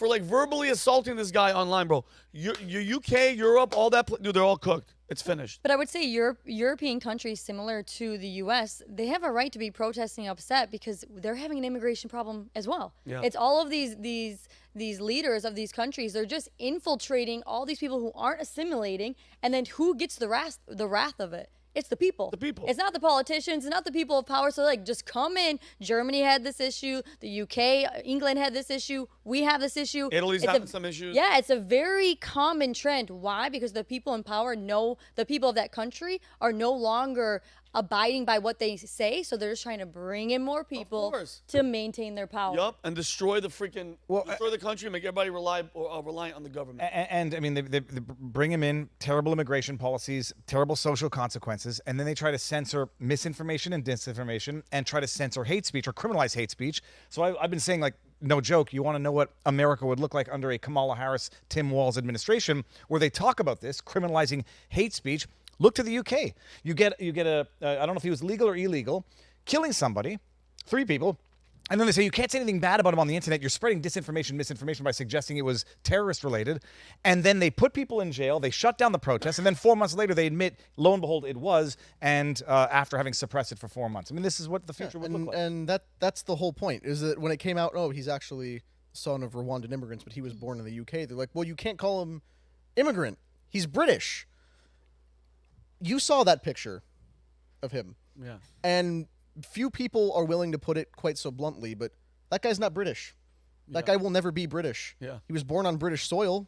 like verbally assaulting this guy online, bro. UK, Europe, all that, dude, they're all cooked. It's finished. But I would say European countries similar to the U.S., they have a right to be protesting upset because they're having an immigration problem as well. Yeah. It's all of these leaders of these countries. They're just infiltrating all these people who aren't assimilating, and then who gets the wrath of it? It's the people. The people. It's not the politicians. It's not the people of power. So, like, just come in. Germany had this issue. The UK, England had this issue. We have this issue. Italy's having some issues. Yeah, it's a very common trend. Why? Because the people in power know the people of that country are no longer abiding by what they say. So they're just trying to bring in more people to maintain their power. Yup, and destroy the destroy the country, make everybody reliant on the government. And I mean, they bring him in, terrible immigration policies, terrible social consequences, and then they try to censor misinformation and disinformation and try to censor hate speech or criminalize hate speech. So I've been saying, like, no joke, you want to know what America would look like under a Kamala Harris, Tim Walz administration, where they talk about this, criminalizing hate speech. Look to the UK. You get a I don't know if he was legal or illegal, killing somebody, 3 people, and then they say you can't say anything bad about him on the internet. You're spreading disinformation, misinformation by suggesting it was terrorist related. And then they put people in jail. They shut down the protests. And then 4 months later, they admit, lo and behold, it was. And after having suppressed it for 4 months. I mean, this is what the future would look like. And that's the whole point, is that when it came out, he's actually son of Rwandan immigrants, but he was born in the UK. They're like, well, you can't call him immigrant. He's British. You saw that picture of him. Yeah. And few people are willing to put it quite so bluntly, but that guy's not British. That guy will never be British. Yeah. He was born on British soil,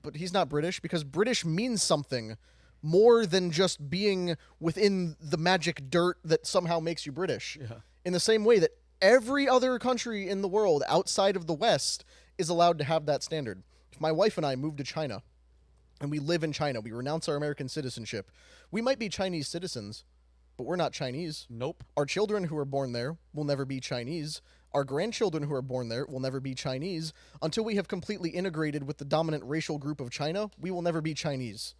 but he's not British, because British means something more than just being within the magic dirt that somehow makes you British. Yeah. In the same way that every other country in the world outside of the West is allowed to have that standard. If my wife and I moved to China, and we live in China, we renounce our American citizenship, we might be Chinese citizens, but we're not Chinese. Nope. Our children who are born there will never be Chinese. Our grandchildren who are born there will never be Chinese. Until we have completely integrated with the dominant racial group of China, we will never be Chinese.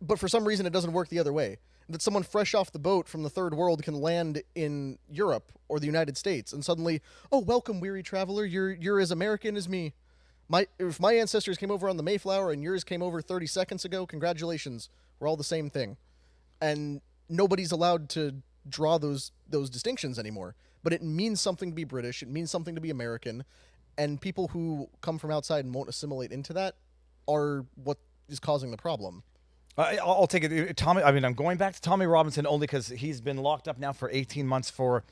But for some reason, it doesn't work the other way. That someone fresh off the boat from the third world can land in Europe or the United States, and suddenly, oh, welcome, weary traveler, you're as American as me. If my ancestors came over on the Mayflower and yours came over 30 seconds ago, congratulations. We're all the same thing. And nobody's allowed to draw those distinctions anymore. But it means something to be British. It means something to be American. And people who come from outside and won't assimilate into that are what is causing the problem. I'll take it. Tommy. I mean, I'm going back to Tommy Robinson only because he's been locked up now for 18 months for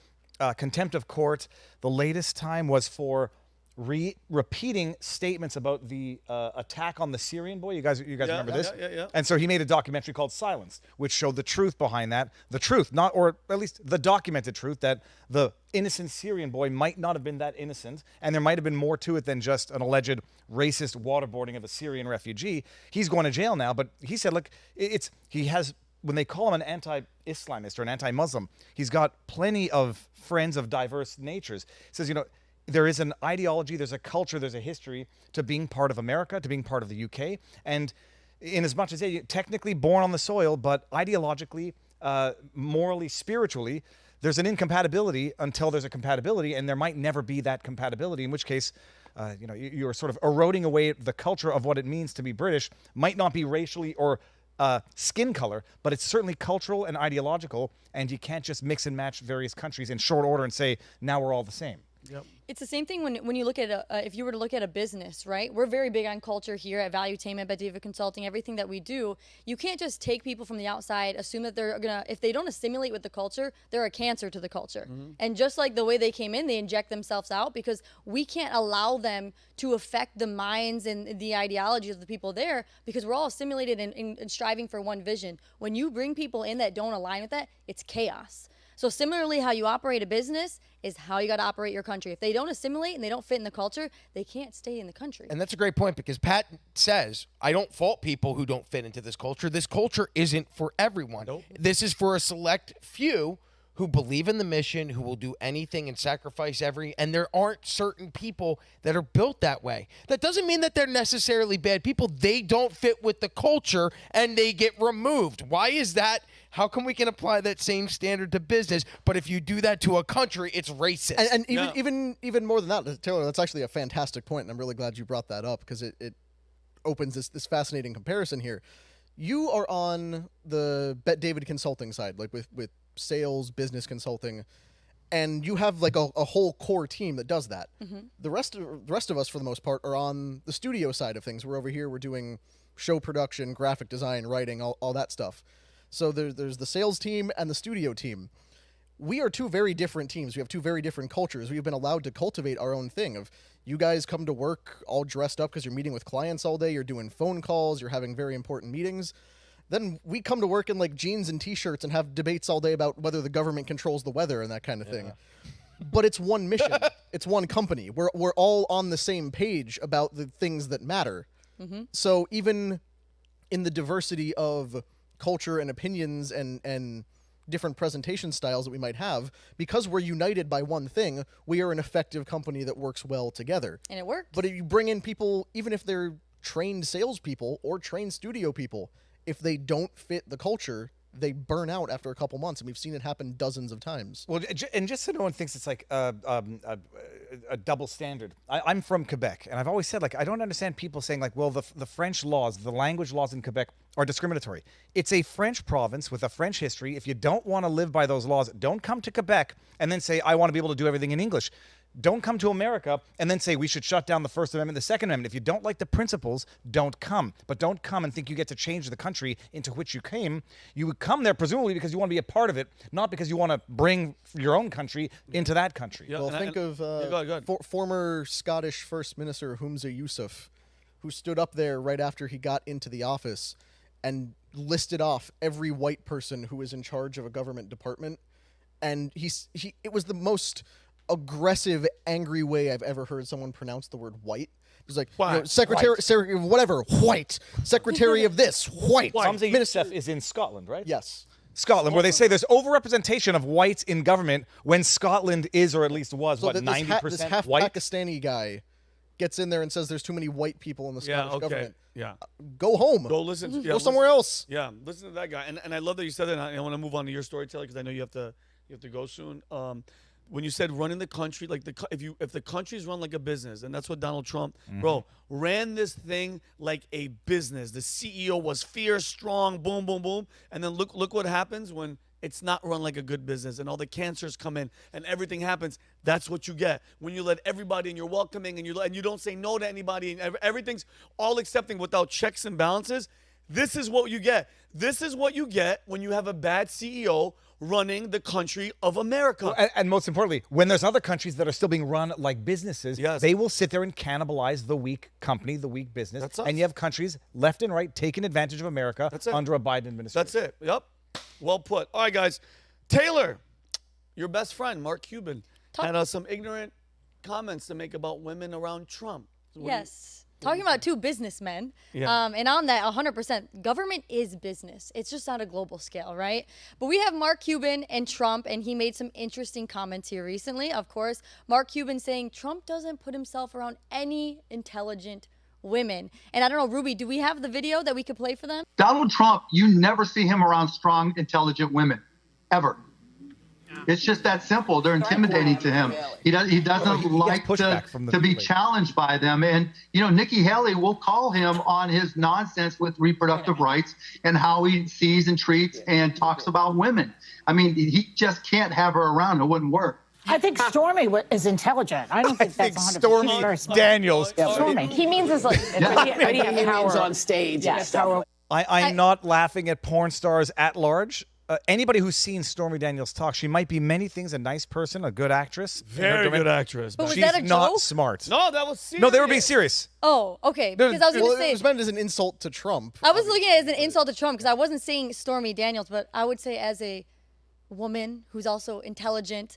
contempt of court. The latest time was for repeating statements about the attack on the Syrian boy. You guys remember this? Yeah. And so he made a documentary called Silence, which showed the truth behind that. The truth, not, or at least the documented truth, that the innocent Syrian boy might not have been that innocent, and there might have been more to it than just an alleged racist waterboarding of a Syrian refugee. He's going to jail now, but he said, look, when they call him an anti-Islamist or an anti-Muslim, he's got plenty of friends of diverse natures. He says, there is an ideology, there's a culture, there's a history to being part of America, to being part of the UK. And in as much as they're technically born on the soil, but ideologically, morally, spiritually, there's an incompatibility until there's a compatibility, and there might never be that compatibility, in which case, you're sort of eroding away the culture of what it means to be British. Might not be racially or skin color, but it's certainly cultural and ideological, and you can't just mix and match various countries in short order and say, now we're all the same. Yep. It's the same thing when you look at if you were to look at a business, right? We're very big on culture here at Valuetainment, at Viva Consulting, everything that we do. You can't just take people from the outside, assume that they're gonna, if they don't assimilate with the culture, they're a cancer to the culture. Mm-hmm. And just like the way they came in, they inject themselves out, because we can't allow them to affect the minds and the ideologies of the people there, because we're all assimilated and striving for one vision. When you bring people in that don't align with that, it's chaos. So similarly, how you operate a business is how you got to operate your country. If they don't assimilate and they don't fit in the culture, they can't stay in the country. And that's a great point, because Pat says, I don't fault people who don't fit into this culture. This culture isn't for everyone. Nope. This is for a select few who believe in the mission, who will do anything and sacrifice and there aren't certain people that are built that way. That doesn't mean that they're necessarily bad people. They don't fit with the culture and they get removed. Why is that? How come we can apply that same standard to business, but if you do that to a country, it's racist? And even more than that, Tayler, that's actually a fantastic point, and I'm really glad you brought that up, because it opens this fascinating comparison here. You are on the Bet David consulting side, like with sales, business consulting, and you have like a whole core team that does that. Mm-hmm. The rest of us, for the most part, are on the studio side of things. We're over here, we're doing show production, graphic design, writing, all that stuff. So there's the sales team and the studio team. We are two very different teams. We have two very different cultures. We've been allowed to cultivate our own thing of you guys come to work all dressed up because you're meeting with clients all day, you're doing phone calls, you're having very important meetings. Then we come to work in like jeans and t-shirts and have debates all day about whether the government controls the weather and that kind of thing. But it's one mission. It's one company. We're all on the same page about the things that matter. So even in the diversity of culture and opinions and different presentation styles that we might have, because we're united by one thing, we are an effective company that works well together. And it worked. But if you bring in people, even if they're trained salespeople or trained studio people, if they don't fit the culture, they burn out after a couple months, and we've seen it happen dozens of times. Well, and just so no one thinks it's like a double standard. I'm from Quebec, and I've always said, like, I don't understand people saying, like, well, the French laws, the language laws in Quebec are discriminatory. It's a French province with a French history. If you don't want to live by those laws, don't come to Quebec and then say, I want to be able to do everything in English. Don't come to America and then say we should shut down the First Amendment, the Second Amendment. If you don't like the principles, don't come. But don't come and think you get to change the country into which you came. You would come there presumably because you want to be a part of it, not because you want to bring your own country into that country. Yeah, well, think of go ahead. Former Scottish First Minister Humza Yousaf, who stood up there right after he got into the office and listed off every white person who was in charge of a government department. And it was the most aggressive, angry way I've ever heard someone pronounce the word white. It was like, secretary, whatever, white. Secretary of this, white. Humza Yousaf is in Scotland, right? Yes. Scotland, where they say there's overrepresentation of whites in government when Scotland is, or at least was, So 90% this half white? Pakistani guy gets in there and says there's too many white people in the Scottish government. Yeah. Go home. Go listen. Go somewhere else. Yeah, listen to that guy. And I love that you said that. And I want to move on to your story, Taylor, because I know you have to go soon. When you said running the country, like if the country's run like a business, and that's what Donald Trump, bro, ran this thing like a business. The CEO was fierce, strong, boom, boom, boom, and then look what happens when it's not run like a good business, and all the cancers come in, and everything happens. That's what you get when you let everybody, and you're welcoming, and you don't say no to anybody, and everything's all accepting without checks and balances. This is what you get. This is what you get when you have a bad CEO running the country of America. Well, and most importantly, when there's other countries that are still being run like businesses, they will sit there and cannibalize the weak company, the weak business. That's us. And you have countries left and right taking advantage of America under a Biden administration. That's it. Yep. Well put. All right, guys. Taylor, your best friend, Mark Cuban, had some ignorant comments to make about women around Trump. So yes. Talking about two businessmen, and on that 100%, government is business. It's just on a global scale, right? But we have Mark Cuban and Trump, and he made some interesting comments here recently. Of course, Mark Cuban saying Trump doesn't put himself around any intelligent women. And I don't know, Ruby, do we have the video that we could play for them? Donald Trump, you never see him around strong, intelligent women, ever. It's just that simple. They're intimidating to him. He doesn't like to be challenged by them. And, Nikki Haley will call him on his nonsense with reproductive rights and how he sees and treats and talks about women. I mean, he just can't have her around. It wouldn't work. I think Stormy is intelligent. I don't think that's 100% Stormy Daniels. Stormy. He means it's like power on stage. Yes. I'm not laughing at porn stars at large. Anybody who's seen Stormy Daniels talk, she might be many things, a nice person, a good actress. Very good actress. But was she's that a not joke? smart. No, that was serious. No, they were being serious. Oh, okay. Because I was going to say. It was meant as an insult to Trump. I was looking at it as an insult to Trump because I wasn't saying Stormy Daniels, but I would say as a woman who's also intelligent,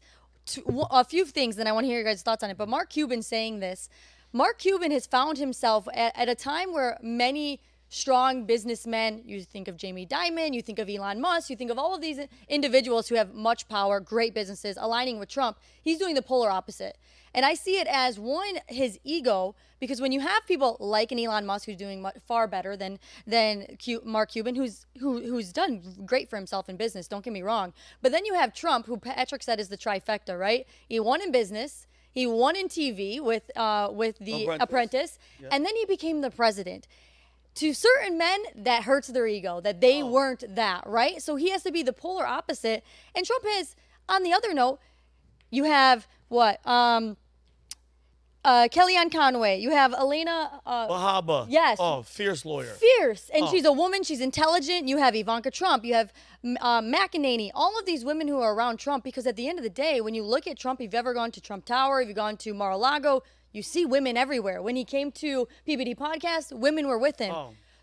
a few things, and I want to hear your guys' thoughts on it. But Mark Cuban saying this, Mark Cuban has found himself at a time where many strong businessmen, you think of Jamie Dimon, you think of Elon Musk, you think of all of these individuals who have much power, great businesses, aligning with Trump. He's doing the polar opposite. And I see it as, one, his ego, because when you have people like an Elon Musk who's doing far better than Mark Cuban, who's done great for himself in business, don't get me wrong. But then you have Trump, who Patrick said is the trifecta, right? He won in business, he won in TV with The Apprentice, and then he became the president. To certain men, that hurts their ego, that they weren't that, right? So he has to be the polar opposite. And Trump has, on the other note, you have what? Kellyanne Conway. You have Elena Bahaba. Yes. Oh, fierce lawyer. Fierce. And she's a woman. She's intelligent. You have Ivanka Trump. You have McEnany. All of these women who are around Trump, because at the end of the day, when you look at Trump, if you've ever gone to Trump Tower, if you've gone to Mar-a-Lago, you see women everywhere. When he came to PBD Podcast, women were with him.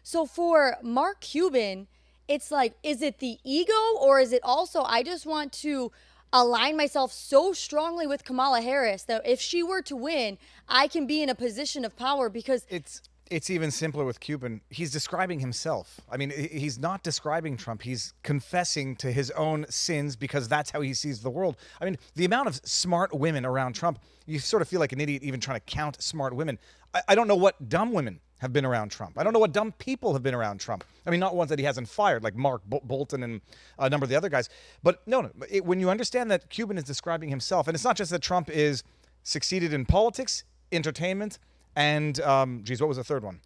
So for Mark Cuban, it's like, is it the ego, or is it also, I just want to align myself so strongly with Kamala Harris that if she were to win, I can be in a position of power? Because it's even simpler with Cuban. He's describing himself. I mean, he's not describing Trump. He's confessing to his own sins because that's how he sees the world. I mean, the amount of smart women around Trump, you sort of feel like an idiot even trying to count smart women. I don't know what dumb women have been around Trump. I don't know what dumb people have been around Trump. I mean, not ones that he hasn't fired, like Mark Bolton and a number of the other guys. But no, when you understand that Cuban is describing himself, and it's not just that Trump is succeeded in politics, entertainment, and, what was the third one?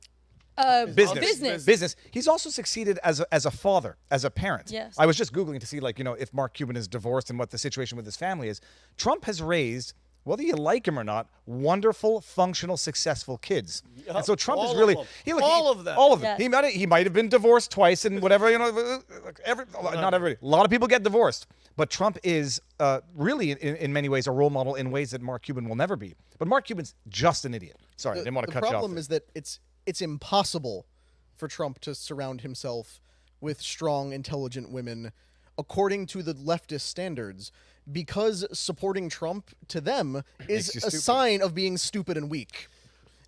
Business. He's also succeeded as a father, as a parent. Yes. I was just Googling to see, if Mark Cuban is divorced and what the situation with his family is. Trump has raised, whether you like him or not, wonderful, functional, successful kids. Yep. And so Trump is really all of them. All of them. Yes. He might have been divorced twice and whatever. Not everybody. A lot of people get divorced, but Trump is really in many ways a role model in ways that Mark Cuban will never be. But Mark Cuban's just an idiot. Sorry, I didn't want to cut you off. The problem is that it's impossible for Trump to surround himself with strong, intelligent women according to the leftist standards, because supporting Trump to them is a sign of being stupid and weak.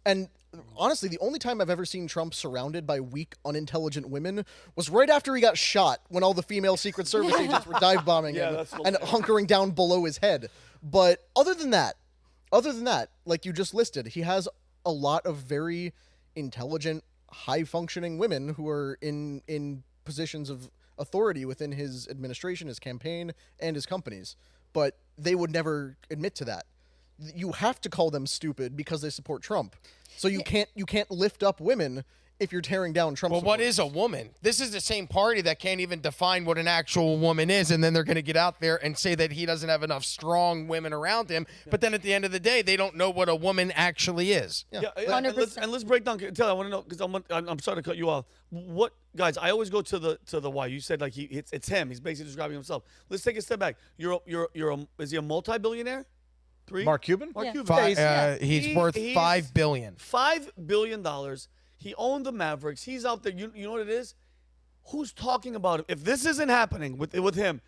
And honestly, the only time I've ever seen Trump surrounded by weak, unintelligent women was right after he got shot, when all the female Secret Service agents were dive bombing him and hunkering down below his head. But other than that, like you just listed, he has a lot of very intelligent, high-functioning women who are in positions of authority within his administration, his campaign, and his companies. But they would never admit to that. You have to call them stupid because they support Trump. So you can't lift up women if you're tearing down Trump. Well, what is a woman? This is the same party that can't even define what an actual woman is, and then they're going to get out there and say that he doesn't have enough strong women around him. But then at the end of the day, they don't know what a woman actually is. Yeah, and let's break down. Tell, I want to know, because I'm sorry to cut you off. What, guys? I always go to the why. You said like it's him. He's basically describing himself. Let's take a step back. Is he a multi-billionaire? Mark Cuban? Mark Cuban. He's worth $5 billion. $5 billion. He owned the Mavericks. He's out there. You know what it is? Who's talking about him? If this isn't happening with him,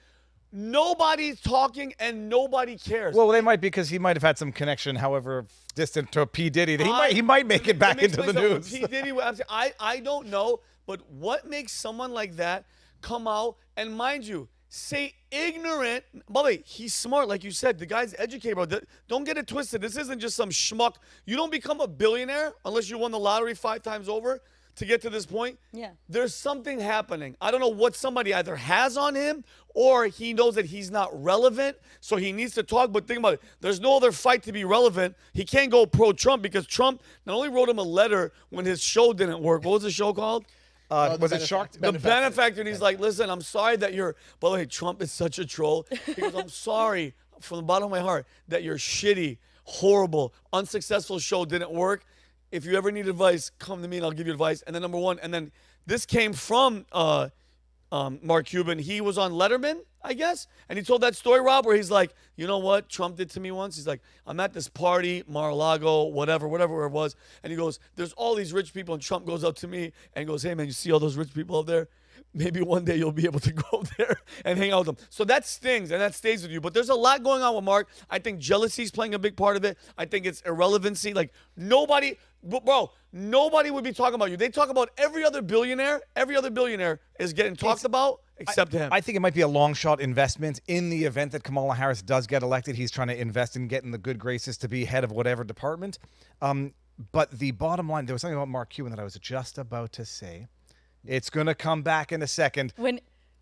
nobody's talking and nobody cares. Well, they might, because he might have had some connection, however distant, to P. Diddy. He might make it back into the news. P. Diddy, I don't know, but what makes someone like that come out and, mind you, say ignorant? By the way, he's smart, like you said. The guy's educated, bro. Don't get it twisted. This isn't just some schmuck. You don't become a billionaire unless you won the lottery 5 times over to get to this point. Yeah. There's something happening. I don't know what somebody either has on him or he knows that he's not relevant, so he needs to talk. But think about it. There's no other fight to be relevant. He can't go pro-Trump because Trump not only wrote him a letter when his show didn't work. What was the show called? Was it Shark? The Benefactor. And he's like, listen, I'm sorry that you're, by the way, Trump is such a troll. He goes, I'm sorry from the bottom of my heart that your shitty, horrible, unsuccessful show didn't work. If you ever need advice, come to me and I'll give you advice. And then number one, and then this came from Mark Cuban. He was on Letterman, I guess, and he told that story, Rob, where he's like, you know what Trump did to me once? He's like, I'm at this party, Mar-a-Lago, whatever it was, and he goes, there's all these rich people, and Trump goes up to me and goes, hey, man, you see all those rich people up there? Maybe one day you'll be able to go there and hang out with them. So that stings and that stays with you. But there's a lot going on with Mark. I think jealousy is playing a big part of it. I think it's irrelevancy. Like nobody would be talking about you. They talk about every other billionaire. Every other billionaire is getting talked about except him. I think it might be a long shot investment in the event that Kamala Harris does get elected. He's trying to invest in getting the good graces to be head of whatever department. But the bottom line, there was something about Mark Cuban that I was just about to say. It's going to come back in a second.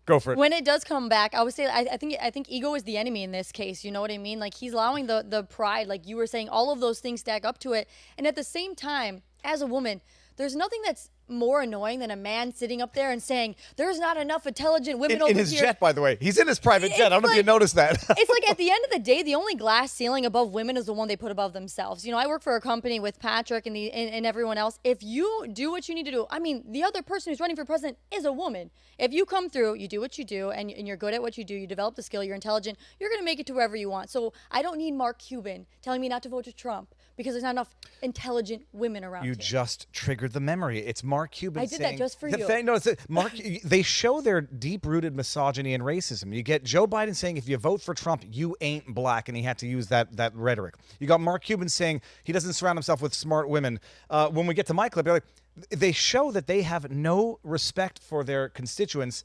Go for it. When it does come back, I would say I think ego is the enemy in this case. You know what I mean? Like he's allowing the pride, like you were saying, all of those things stack up to it. And at the same time, as a woman, there's nothing that's more annoying than a man sitting up there and saying, there's not enough intelligent women over in his here. jet, by the way. He's in his private jet. I don't know if you noticed that. It's like at the end of the day, the only glass ceiling above women is the one they put above themselves. You know, I work for a company with Patrick and everyone else. If you do what you need to do, I mean, the other person who's running for president is a woman. If you come through, you do what you do, and you're good at what you do, you develop the skill, you're intelligent, you're going to make it to wherever you want. So I don't need Mark Cuban telling me not to vote to Trump because there's not enough intelligent women around You here. just triggered the memory. It's Mark Cuban I did saying, that just for you. No, it's Mark. They show their deep-rooted misogyny and racism. You get Joe Biden saying, if you vote for Trump, you ain't black, and he had to use that rhetoric. You got Mark Cuban saying he doesn't surround himself with smart women. When we get to my clip, they're like, they show that they have no respect for their constituents,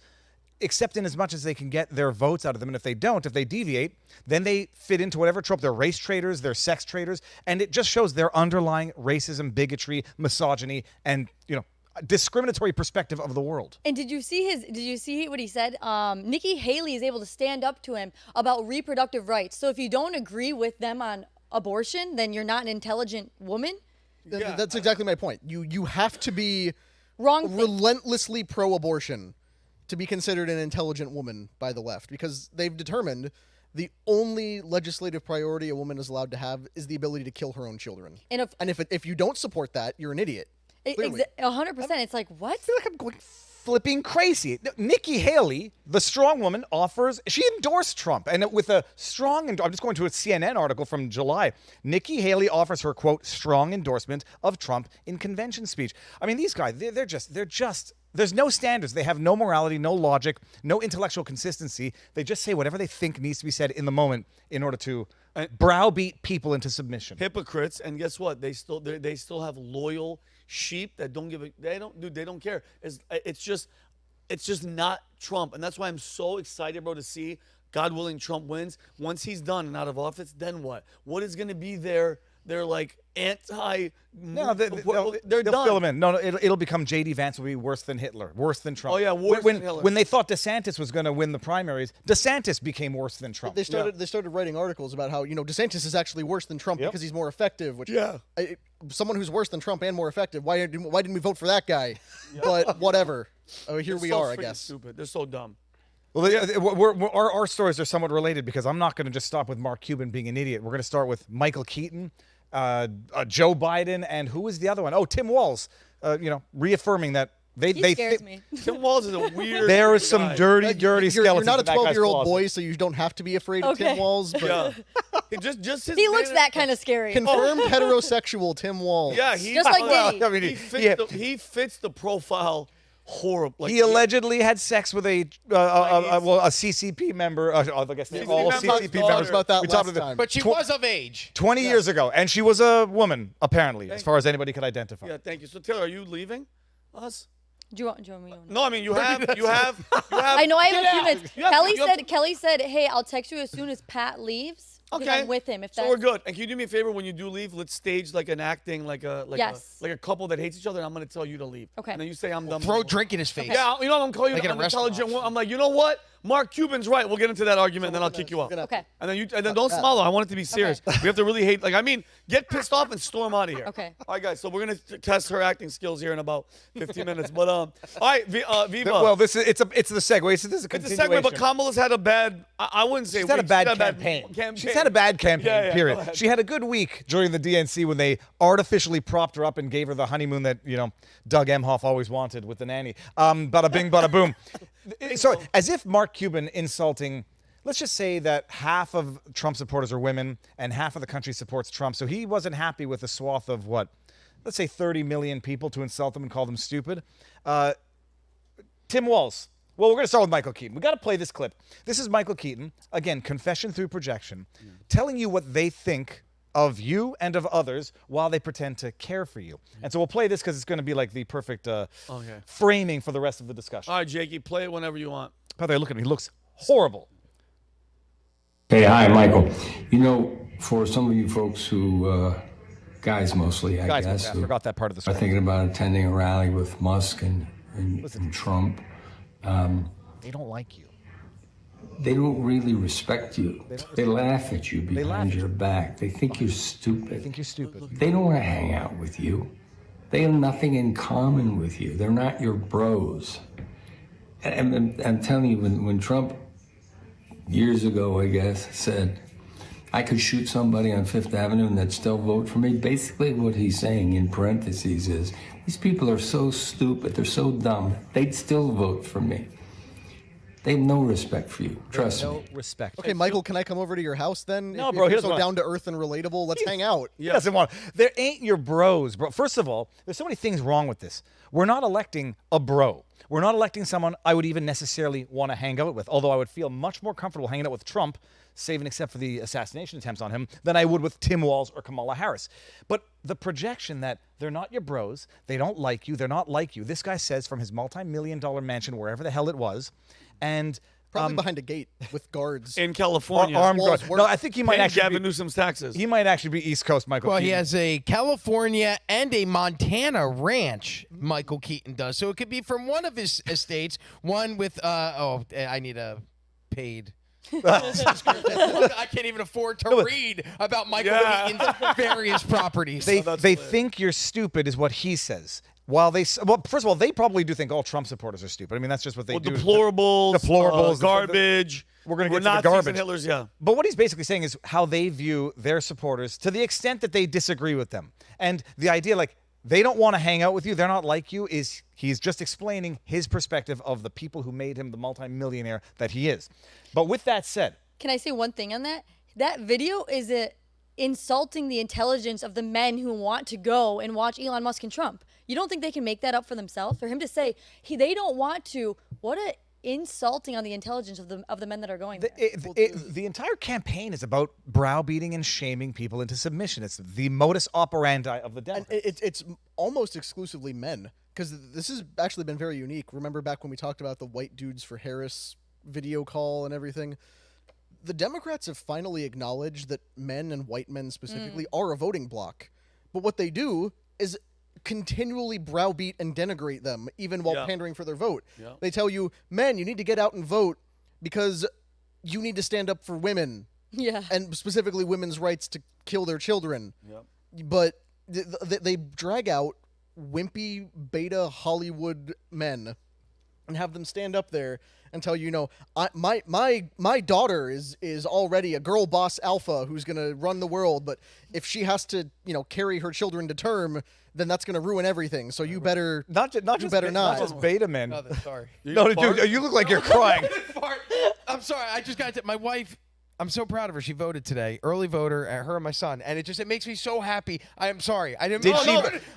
except in as much as they can get their votes out of them. And if they don't, if they deviate, then they fit into whatever trope. They're race traitors, they're sex traitors, and it just shows their underlying racism, bigotry, misogyny, and, you know, discriminatory perspective of the world. And did you see what he said? Nikki Haley is able to stand up to him about reproductive rights. So if you don't agree with them on abortion, then you're not an intelligent woman? Yeah. That's exactly my point. You have to be relentlessly pro-abortion to be considered an intelligent woman by the left, because they've determined the only legislative priority a woman is allowed to have is the ability to kill her own children. And if you don't support that, you're an idiot. 100%. It's like, what? I feel like I'm going flipping crazy. Nikki Haley, the strong woman, she endorsed Trump. And with a strong, I'm just going to a CNN article from July. Nikki Haley offers her, quote, strong endorsement of Trump in convention speech. I mean, these guys, they're just, there's no standards. They have no morality, no logic, no intellectual consistency. They just say whatever they think needs to be said in the moment in order to browbeat people into submission. Hypocrites, and guess what? They still have loyal sheep that don't they don't care. It's just not Trump, and that's why I'm so excited, bro, to see, God willing, Trump wins. Once he's done and out of office, then what? What is going to be their like anti? No, they're they'll done. fill him in. No, it'll become J.D. Vance will be worse than Hitler, worse than Trump. Oh yeah, worse than Hitler. When they thought DeSantis was going to win the primaries, DeSantis became worse than Trump. They started writing articles about how, you know, DeSantis is actually worse than Trump because he's more effective. Which someone who's worse than Trump and more effective. Why didn't we vote for that guy? But whatever. Here we are, I guess. Stupid. They're so dumb. Well, our stories are somewhat related, because I'm not going to just stop with Mark Cuban being an idiot. We're going to start with Michael Keaton, Joe Biden, and who is the other one? Oh, Tim Walz. Reaffirming that he scares me. Tim Walz is a weird. There is some dirty skeletons. You're not a in that guy's 12-year-old closet. boy, so you don't have to be afraid of Tim Walz. But just his he looks that kind of scary. Confirmed heterosexual Tim Walz. Yeah, just like Vinnie. He fits the profile. Horrible. Like, he allegedly had sex with a CCP member. I guess they're all CCP members. About that last time. But she was of age. 20 years ago, and she was a woman, apparently, as far as anybody could identify. Yeah, thank you. So Taylor, are you leaving us? Do you want me? No, I mean you have. I know I have a few minutes. Kelly said, "Hey, I'll text you as soon as Pat leaves." Okay, I'm with him. So we're good. And can you do me a favor when you do leave? Let's stage like an acting, like a couple that hates each other. And I'm gonna tell you to leave. Okay. And then you say I'm dumb. Throw a drink in his face. Yeah, you know what I'm calling you? Like in a I'm intelligent. restaurant. I'm like, you know what? Mark Cuban's right. We'll get into that argument, and then I'll kick you out. Okay. And then don't smile. I want it to be serious. Okay. We have to really hate. Get pissed off and storm out of here. Okay. All right, guys. So we're gonna test her acting skills here in about 15 minutes. But all right, Viva. Well, it's the segue. So this is a It's a continuation. segue, but Kamala's had a bad. I wouldn't say She's had a bad campaign. She's had a bad campaign, Yeah, period. go ahead. She had a good week during the DNC when they artificially propped her up and gave her the honeymoon that, Doug Emhoff always wanted with the nanny. Bada bing, bada boom. So as if Mark Cuban insulting, let's just say that half of Trump supporters are women and half of the country supports Trump. So he wasn't happy with a swath of let's say 30 million people to insult them and call them stupid. Tim Walz. Well, we're going to start with Michael Keaton. We got to play this clip. This is Michael Keaton, again, confession through projection, telling you what they think of you and of others while they pretend to care for you. And so we'll play this because it's going to be like the perfect framing for the rest of the discussion. All right, Jakey, play it whenever you want. By the way, look at him. He looks horrible. Hey, hi, Michael. For some of you folks who, guys mostly, I guess, I forgot that part of the are story. thinking about attending a rally with Musk and Trump. They don't like you. They don't really respect you. They laugh at you behind your back. They think you're stupid. They think you're stupid. They don't want to hang out with you. They have nothing in common with you. They're not your bros. And I'm telling you, when Trump, years ago, I guess, said, I could shoot somebody on Fifth Avenue and they'd still vote for me, basically what he's saying in parentheses is, these people are so stupid, they're so dumb, they'd still vote for me. They have no respect for you. Trust me. No respect. Okay, Michael, can I come over to your house then? No, if bro, he you're doesn't so want- down to earth and relatable. Let's hang out. He doesn't want. There ain't your bros, bro. First of all, there's so many things wrong with this. We're not electing a bro. We're not electing someone I would even necessarily want to hang out with. Although I would feel much more comfortable hanging out with Trump, save and except for the assassination attempts on him, than I would with Tim Walz or Kamala Harris. But the projection that they're not your bros, they don't like you, they're not like you. This guy says from his multi-million-dollar mansion, wherever the hell it was, and Probably behind a gate with guards. In California. armed Walls guards. work. No, I think he might Paying actually Gavin be, Newsom's taxes. he might actually be East Coast Michael Well, he Keaton. has a California and a Montana ranch, Michael Keaton does. So it could be from one of his estates, one with, I need a paid. I can't even afford to read about Michael Keaton's various properties. They think you're stupid is what he says. While they, well, first of all, they probably do think all Trump supporters are stupid. I mean, that's just what they do. Deplorables, garbage. We're going to get to Nazis the garbage. and Hitlers, yeah. But what he's basically saying is how they view their supporters to the extent that they disagree with them. And the idea, like, they don't want to hang out with you, they're not like you, is he's just explaining his perspective of the people who made him the multimillionaire that he is. But with that said, Can I say one thing on that? That video is insulting the intelligence of the men who want to go and watch Elon Musk and Trump. You don't think they can make that up for themselves? For him to say they don't want to, what a insulting on the intelligence of the men that are going there. the entire campaign is about browbeating and shaming people into submission. It's the modus operandi of the And Democrats. it's almost exclusively men, because this has actually been very unique. Remember back when we talked about the white dudes for Harris video call and everything? The Democrats have finally acknowledged that men, and white men specifically, are a voting bloc. But what they do is continually browbeat and denigrate them, even while pandering for their vote. They tell you, men, you need to get out and vote because you need to stand up for women. Yeah. And specifically women's rights to kill their children. But they drag out wimpy beta Hollywood men and have them stand up there and tell you, my daughter is already a girl boss alpha who's going to run the world, but if she has to, carry her children to term, then that's going to ruin everything. So you better not just beta men. No, sorry. No, dude, you look like you're crying. I'm sorry. I just got to my wife. I'm so proud of her. She voted today, early voter, her and my son, and it makes me so happy. I am sorry. I didn't.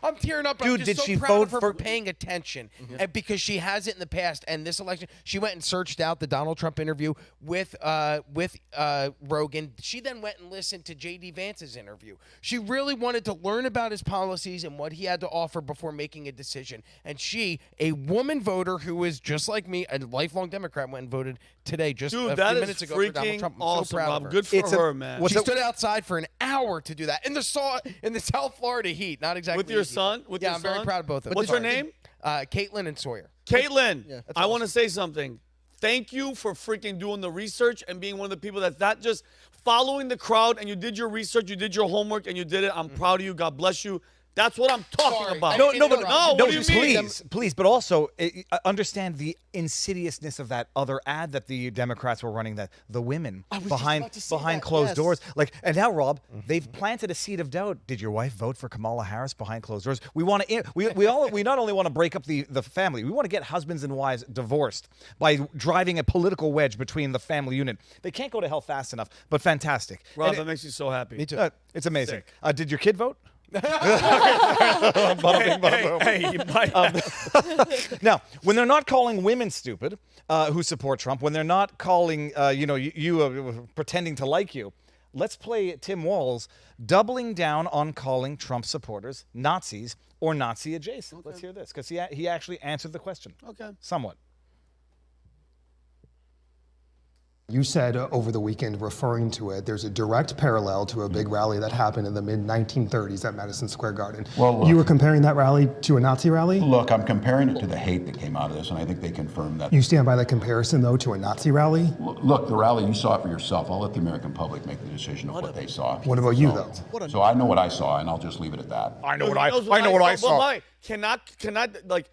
I'm tearing up. Dude, I'm just did so she proud vote of her for paying attention, and because she has it in the past. And this election, she went and searched out the Donald Trump interview with Rogan. She then went and listened to J.D. Vance's interview. She really wanted to learn about his policies and what he had to offer before making a decision. And she, a woman voter who is just like me, a lifelong Democrat, went and voted today, just a few minutes ago for Donald Trump. I'm so proud of her. Good for her, man. She stood outside for an hour to do that in the South Florida heat. Not exactly with your easy. son. I'm very proud of both of them. What's her name? Caitlin and Sawyer. Caitlin. I want to say something. Thank you for freaking doing the research and being one of the people that's not just following the crowd, and you did your research, you did your homework, and you did it. I'm proud of you. God bless you. That's what I'm talking about. No, what do you mean? Please, but also understand the insidiousness of that other ad that the Democrats were running, that the women behind closed doors. And now, Rob, they've planted a seed of doubt. Did your wife vote for Kamala Harris behind closed doors? We want to. We not only want to break up the family, we want to get husbands and wives divorced by driving a political wedge between the family unit. They can't go to hell fast enough. But fantastic, Rob. That makes me so happy. Me too. It's amazing. Did your kid vote? Now, when they're not calling women stupid who support Trump, when they're not calling you pretending to like you, let's play Tim Walz doubling down on calling Trump supporters Nazis or Nazi adjacent. Okay. Let's hear this, because he actually answered the question. Okay. Somewhat. You said over the weekend, referring to it, there's a direct parallel to a big rally that happened in the mid-1930s at Madison Square Garden. Well, look, you were comparing that rally to a Nazi rally? Look, I'm comparing it to the hate that came out of this, and I think they confirmed that. You stand by that comparison, though, to a Nazi rally? Look, the rally, you saw it for yourself. I'll let the American public make the decision of what they saw. What about you, though? So I know what I saw, and I'll just leave it at that. I know what I saw. But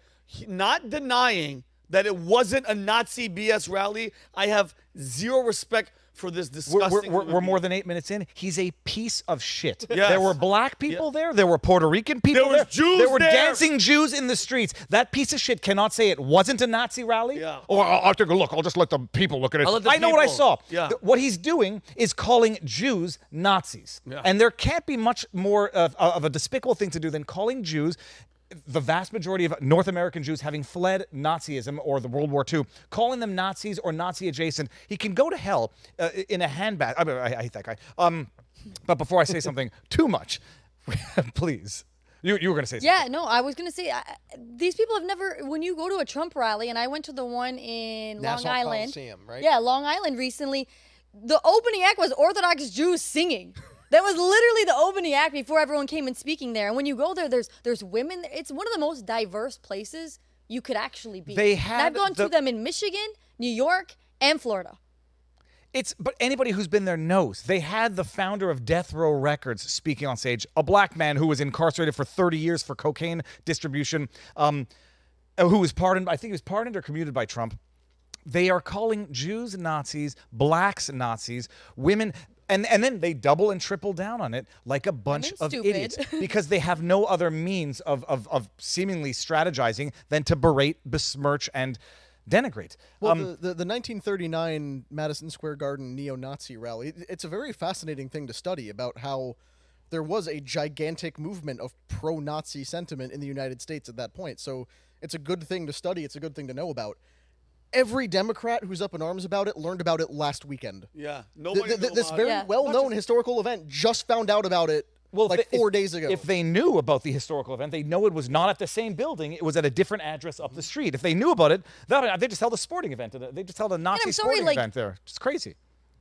not denying that it wasn't a Nazi BS rally. I have zero respect for this disgusting. We're more than 8 minutes in. He's a piece of shit. Yes. There were black people there. There were Puerto Rican people there. Jews there were there. dancing Jews in the streets. That piece of shit cannot say it wasn't a Nazi rally. Yeah. Or I'll take a look. I'll just let the people look at it. I know what I saw. Yeah. What he's doing is calling Jews Nazis. Yeah. And there can't be much more of a despicable thing to do than calling Jews, the vast majority of North American Jews having fled Nazism or the World War II, calling them Nazis or Nazi adjacent. He can go to hell in a handbag. I hate that guy. But before I say something too much, please. You were going to say something. Yeah, no, I was going to say, these people have never, when you go to a Trump rally, and I went to the one in Nassau Long Island. Coliseum, right? Yeah, Long Island recently. The opening act was Orthodox Jews singing. That was literally the opening act before everyone came and speaking there. And when you go there, there's women. It's one of the most diverse places you could actually be. And I've gone to them in Michigan, New York, and Florida. But anybody who's been there knows. They had the founder of Death Row Records speaking on stage, a black man who was incarcerated for 30 years for cocaine distribution, who was pardoned. I think he was pardoned or commuted by Trump. They are calling Jews Nazis, blacks Nazis, women. And then they double and triple down on it like a bunch of idiots because they have no other means of seemingly strategizing than to berate, besmirch, and denigrate. Well, the 1939 Madison Square Garden neo-Nazi rally, it's a very fascinating thing to study about how there was a gigantic movement of pro-Nazi sentiment in the United States at that point. So it's a good thing to study. It's a good thing to know about. Every Democrat who's up in arms about it learned about it last weekend. Yeah. Nobody knew this about very it. well-known historical event just found out about it 4 days ago. If they knew about the historical event, they know it was not at the same building. It was at a different address up the street. If they knew about it, they just held a sporting event. They just held a Nazi sporting event there. It's crazy.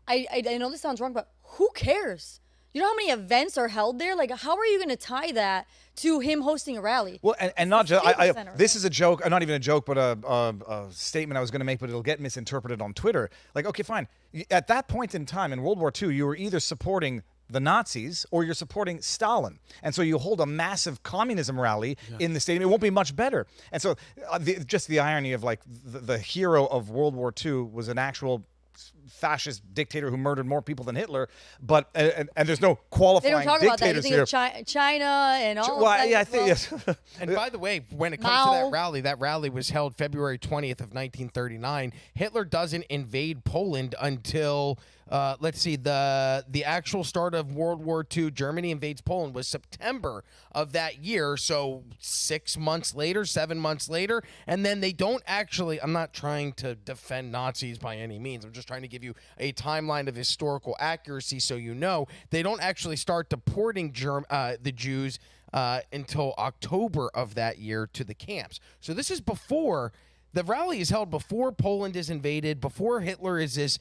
I know this sounds wrong, but who cares? You know how many events are held there? Like, how are you going to tie that to him hosting a rally? Well, and not just, this is a joke, not even a joke, but a statement I was going to make, but it'll get misinterpreted on Twitter. Like, okay, fine. At that point in time in World War II, you were either supporting the Nazis or you're supporting Stalin. And so you hold a massive communism rally in the stadium. It won't be much better. And so just the irony of like the hero of World War II was an actual fascist dictator who murdered more people than Hitler, but and there's no qualifying they don't talk dictators about that. You think here. of China and all Well, of that. yeah, I think yes. And by the way, when it comes to that rally was held February 20th of 1939. Hitler doesn't invade Poland until let's see, the actual start of World War II. Germany invades Poland was September of that year, so 7 months later, and then they don't actually. I'm not trying to defend Nazis by any means. I'm just trying to give you a timeline of historical accuracy so you know they don't actually start deporting the Jews until October of that year to the camps. So this is before the rally is held, before Poland is invaded, before Hitler is this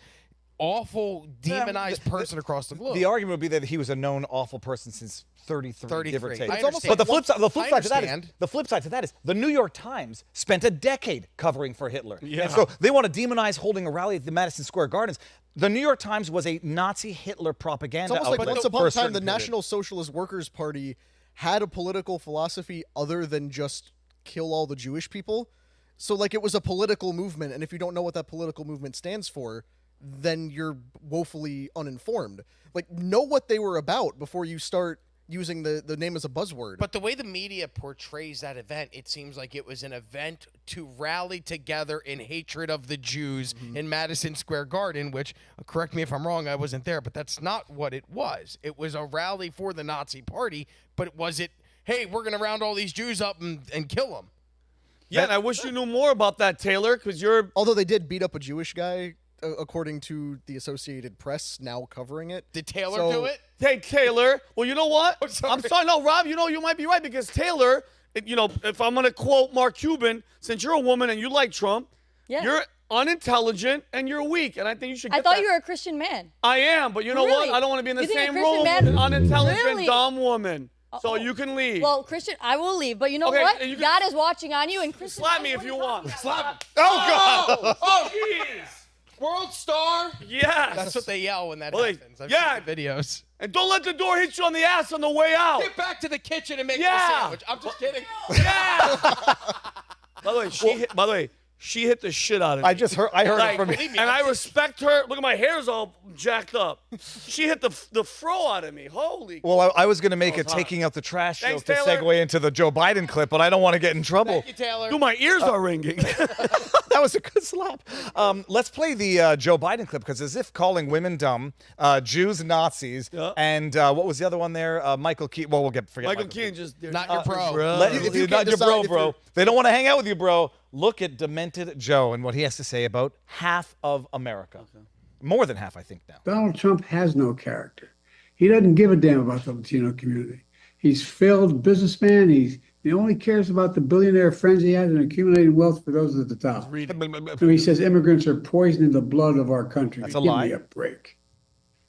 awful, demonized person across the globe. The argument would be that he was a known awful person since 33, give or take. It's almost but the flip side to that is the New York Times spent a decade covering for Hitler. Yeah. And so they want to demonize holding a rally at the Madison Square Gardens. The New York Times was a Nazi Hitler propaganda. It's almost like once upon a time the National Socialist Workers Party had a political philosophy other than just kill all the Jewish people. So like it was a political movement, and if you don't know what that political movement stands for, then you're woefully uninformed. Like, know what they were about before you start using the name as a buzzword. But the way the media portrays that event, it seems like it was an event to rally together in hatred of the Jews in Madison Square Garden, which, correct me if I'm wrong, I wasn't there, but that's not what it was. It was a rally for the Nazi Party, but was it, hey, we're going to round all these Jews up and kill them? Yeah, and I wish you knew more about that, Tayler, because you're... Although they did beat up a Jewish guy, according to the Associated Press now covering it. Did Tayler do it? Hey, Tayler. Well, you know what? I'm sorry. No, Rob, you might be right, because Tayler, if I'm going to quote Mark Cuban, since you're a woman and you like Trump, you're unintelligent and you're weak, and I think you should. I thought you were a Christian man. I am, but you know Really? what? I don't want to be in the You think a same Christian room man- with an unintelligent, Really? dumb woman. So you can leave. Well, Christian, I will leave, but you know Okay, what? and you can- God is watching on you, and Christian. Slap me if you want. Slap. Oh, God! Oh, Jeez. World star. Yes. That's what they yell when that Well, happens. I've yeah. seen the videos. And don't let the door hit you on the ass on the way out. Get back to the kitchen and make Yeah. me a sandwich. I'm just kidding. Yeah. By the way, she hit the shit out of me. I heard Like, it from and I respect her. Look at my hair's all jacked up. She hit the fro out of me. Holy. Well, I was going to make a hot. taking out the trash Thanks, joke to Tayler. segue into the Joe Biden clip, but I don't want to get in trouble. Thank you, Taylor. Dude, my ears are ringing. That was a good slap. Let's play the Joe Biden clip, because as if calling women dumb, Jews Nazis, Yeah. and what was the other one there? Michael Keaton. Well, forget Michael Keaton just Not your bro. If you not can't your bro, decide if bro. you're- They don't want to hang out with you, bro. Look at demented Joe and what he has to say about half of America. More than half, I think, now. Donald Trump has no character. He doesn't give a damn about the Latino community. He's failed businessman. He only cares about the billionaire friends he has and accumulating wealth for those at the top. So he says immigrants are poisoning the blood of our country. That's a Give lie. me a break.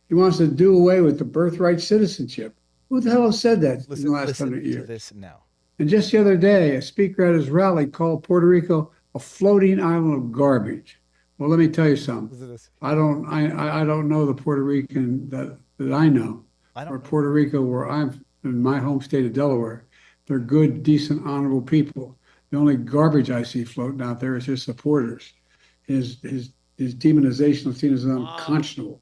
He wants to do away with the birthright citizenship. Who the hell has said that in the last Listen 100 to years? this now. And just the other day, a speaker at his rally called Puerto Rico a floating island of garbage. Well, let me tell you something. I don't know the Puerto Rican that I know. Or Puerto Rico, where I'm in my home state of Delaware. They're good, decent, honorable people. The only garbage I see floating out there is his supporters. His demonization of Latinos is unconscionable,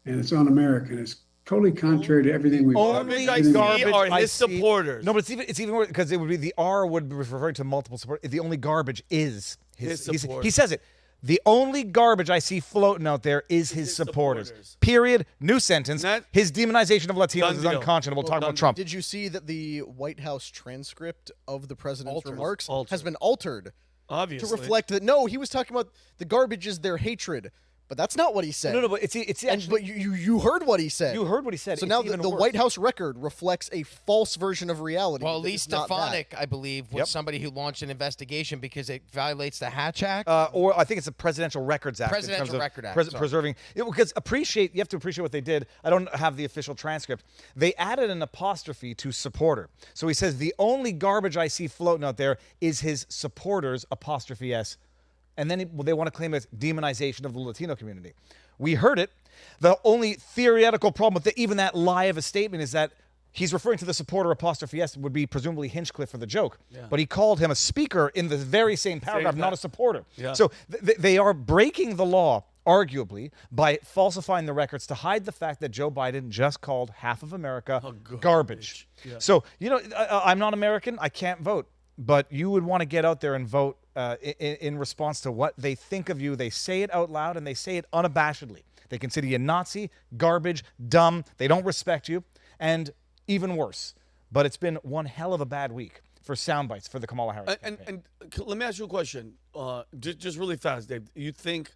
and it's un-American. It's totally contrary to everything we've Only everything- garbage are his supporters. No, but it's even worse, because it would be the R would be referring to multiple support. The only garbage is His he supporters. says it. The only garbage I see floating out there is his supporters. Period. New sentence. His demonization of Latinos is unconscionable. Talking about Trump. Did you see that the White House transcript of the president's remarks Altered. has been altered Obviously. to reflect that? No, he was talking about the garbage is their hatred. But that's not what he said. No, but it's actually. But you heard what he said. You heard what he said. So It's now even the worse. White House record reflects a false version of reality. Well, It's Lee not that. Stefanik, I believe, was somebody who launched an investigation because it violates the Hatch Act. Or I think it's a Presidential Records Act. Presidential in terms of Record Act, sorry. preserving. Because you have to appreciate what they did. I don't have the official transcript. They added an apostrophe to supporter. So he says, the only garbage I see floating out there is his supporters, apostrophe S. And then they want to claim it's demonization of the Latino community. We heard it. The only theoretical problem with even that lie of a statement is that he's referring to the supporter apostrophe S would be presumably Hinchcliffe for the joke. Yeah. But he called him a speaker in the very same paragraph, not a supporter. Yeah. So they are breaking the law, arguably, by falsifying the records to hide the fact that Joe Biden just called half of America garbage. Yeah. So, I'm not American. I can't vote. But you would want to get out there and vote in response to what they think of you. They say it out loud and they say it unabashedly. They consider you Nazi, garbage, dumb. They don't respect you. And even worse. But it's been one hell of a bad week for sound bites for the Kamala Harris campaign. And let me ask you a question. Just really fast, Dave. You think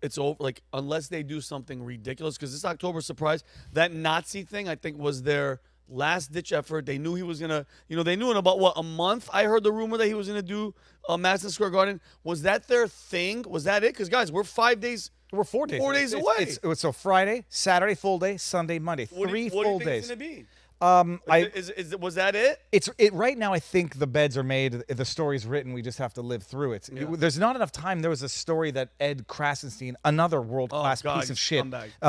it's over, like, unless they do something ridiculous? Because this October surprise, that Nazi thing, I think, was their last-ditch effort. They knew he was going to, they knew in about, a month? I heard the rumor that he was going to do Madison Square Garden. Was that their thing? Was that it? Because, guys, we're 5 days. We're 4 days. 4 days away. So Friday, Saturday, full day, Sunday, Monday. Three full days. What do you think it's going to be? Was that it? It's right now. I think the beds are made. The story's written. We just have to live through it. There's not enough time. There was a story that Ed Krasenstein, another world-class piece of shit,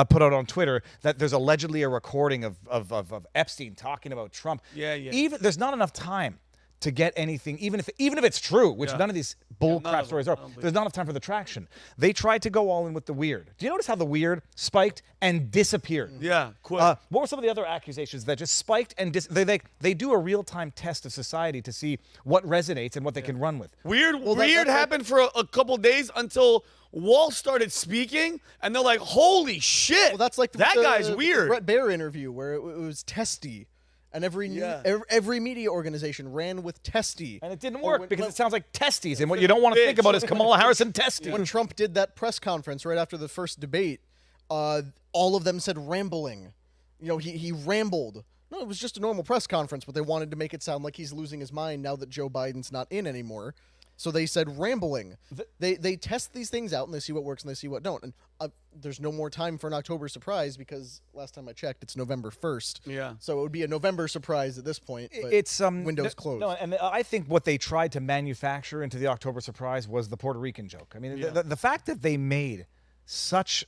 put out on Twitter that there's allegedly a recording of Epstein talking about Trump. Even there's not enough time to get anything, even if it's true, which none of these bullcrap stories are. There's not enough time for the traction. They tried to go all in with the weird. Do you notice how the weird spiked and disappeared? Yeah, quick. What were some of the other accusations that just spiked and they do a real-time test of society to see what resonates and what they can run with? Weird happened for a couple days until Wall started speaking, and they're like, "Holy shit!" Well, that's like that guy's weird. Brett Baer interview where it was testy. And every media organization ran with testy. And it didn't work because it sounds like testes. And what you don't want to think about is Kamala Harris and testes. When Trump did that press conference right after the first debate, all of them said rambling. He rambled. No, it was just a normal press conference, but they wanted to make it sound like he's losing his mind now that Joe Biden's not in anymore. So they said rambling. They test these things out and they see what works and they see what don't. And there's no more time for an October surprise because last time I checked, it's November 1st. Yeah. So it would be a November surprise at this point. But It's windows closed. No, and I think what they tried to manufacture into the October surprise was the Puerto Rican joke. I mean, the fact that they made such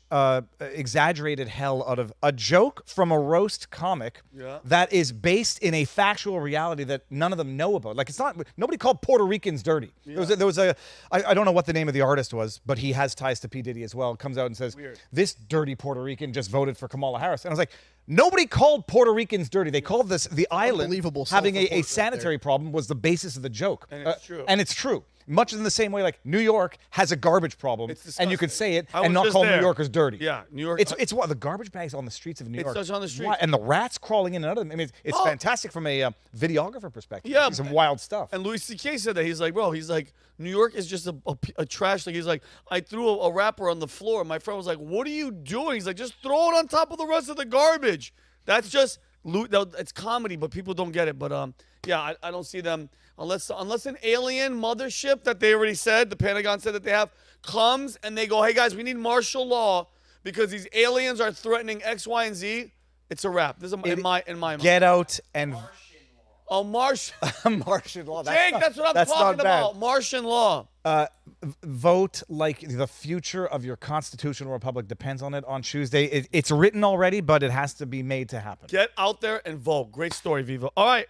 exaggerated hell out of a joke from a roast comic that is based in a factual reality that none of them know about. Like, it's not, nobody called Puerto Ricans dirty. There was a I don't know what the name of the artist was, but he has ties to P. Diddy as well. Comes out and says, this dirty Puerto Rican just voted for Kamala Harris. And I was like, nobody called Puerto Ricans dirty. They called this the island having a sanitary problem was the basis of the joke. And it's true. And it's true. Much in the same way, like New York has a garbage problem, and you could say it and not call New Yorkers dirty. Yeah, New York. It's what the garbage bags on the streets of New York. It's on the streets. Why? And the rats crawling in and out of them. I mean, it's fantastic from a videographer perspective. Yeah, some wild stuff. And Louis C.K. said that. He's like, bro, New York is just a trash. Like, he's like, I threw a wrapper on the floor. My friend was like, what are you doing? He's like, just throw it on top of the rest of the garbage. That's just, it's comedy, but people don't get it. But yeah, I don't see them. Unless an alien mothership that they already said, the Pentagon said that they have, comes and they go, hey guys, we need martial law because these aliens are threatening X, Y, and Z. It's a wrap. This is in my mind. Get out and Martian law. Jake, that's what I'm talking about. Martian law. Vote like the future of your constitutional republic depends on it on Tuesday. It's written already, but it has to be made to happen. Get out there and vote. Great story, Viva. All right.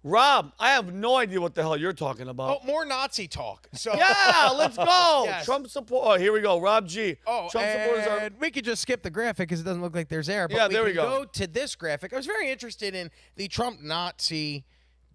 Rob, I have no idea what the hell you're talking about. Oh, more Nazi talk. So yeah, let's go. Yes. Trump support. Oh, here we go. Rob G. Oh, Trump supporters are. We could just skip the graphic because it doesn't look like there's air. But yeah, there we go to this graphic. I was very interested in the Trump Nazi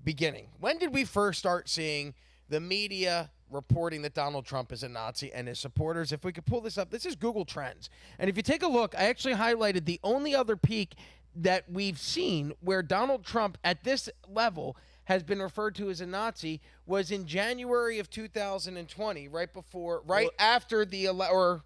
beginning. When did we first start seeing the media reporting that Donald Trump is a Nazi and his supporters? If we could pull this up, this is Google Trends. And if you take a look, I actually highlighted the only other peak that we've seen where Donald Trump at this level has been referred to as a Nazi was in January of 2020, after the or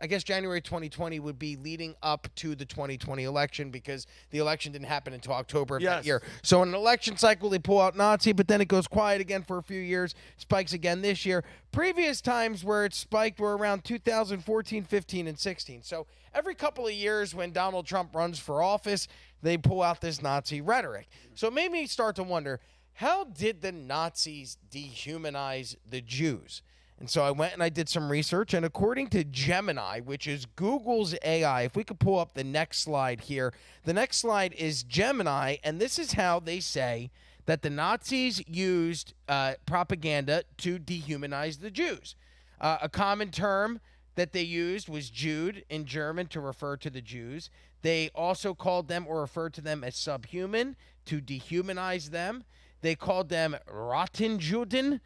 I guess January 2020 would be leading up to the 2020 election because the election didn't happen until October of that year. So in an election cycle, they pull out Nazi, but then it goes quiet again for a few years, spikes again this year. Previous times where it spiked were around 2014, 15, and 16. So every couple of years when Donald Trump runs for office, they pull out this Nazi rhetoric. So it made me start to wonder, how did the Nazis dehumanize the Jews? And so I went and I did some research, and according to Gemini, which is Google's AI, if we could pull up the next slide here, the next slide is Gemini, and this is how they say that the Nazis used propaganda to dehumanize the Jews. A common term that they used was Jude in German to refer to the Jews. They also called them or referred to them as subhuman to dehumanize them. They called them Rattenjuden,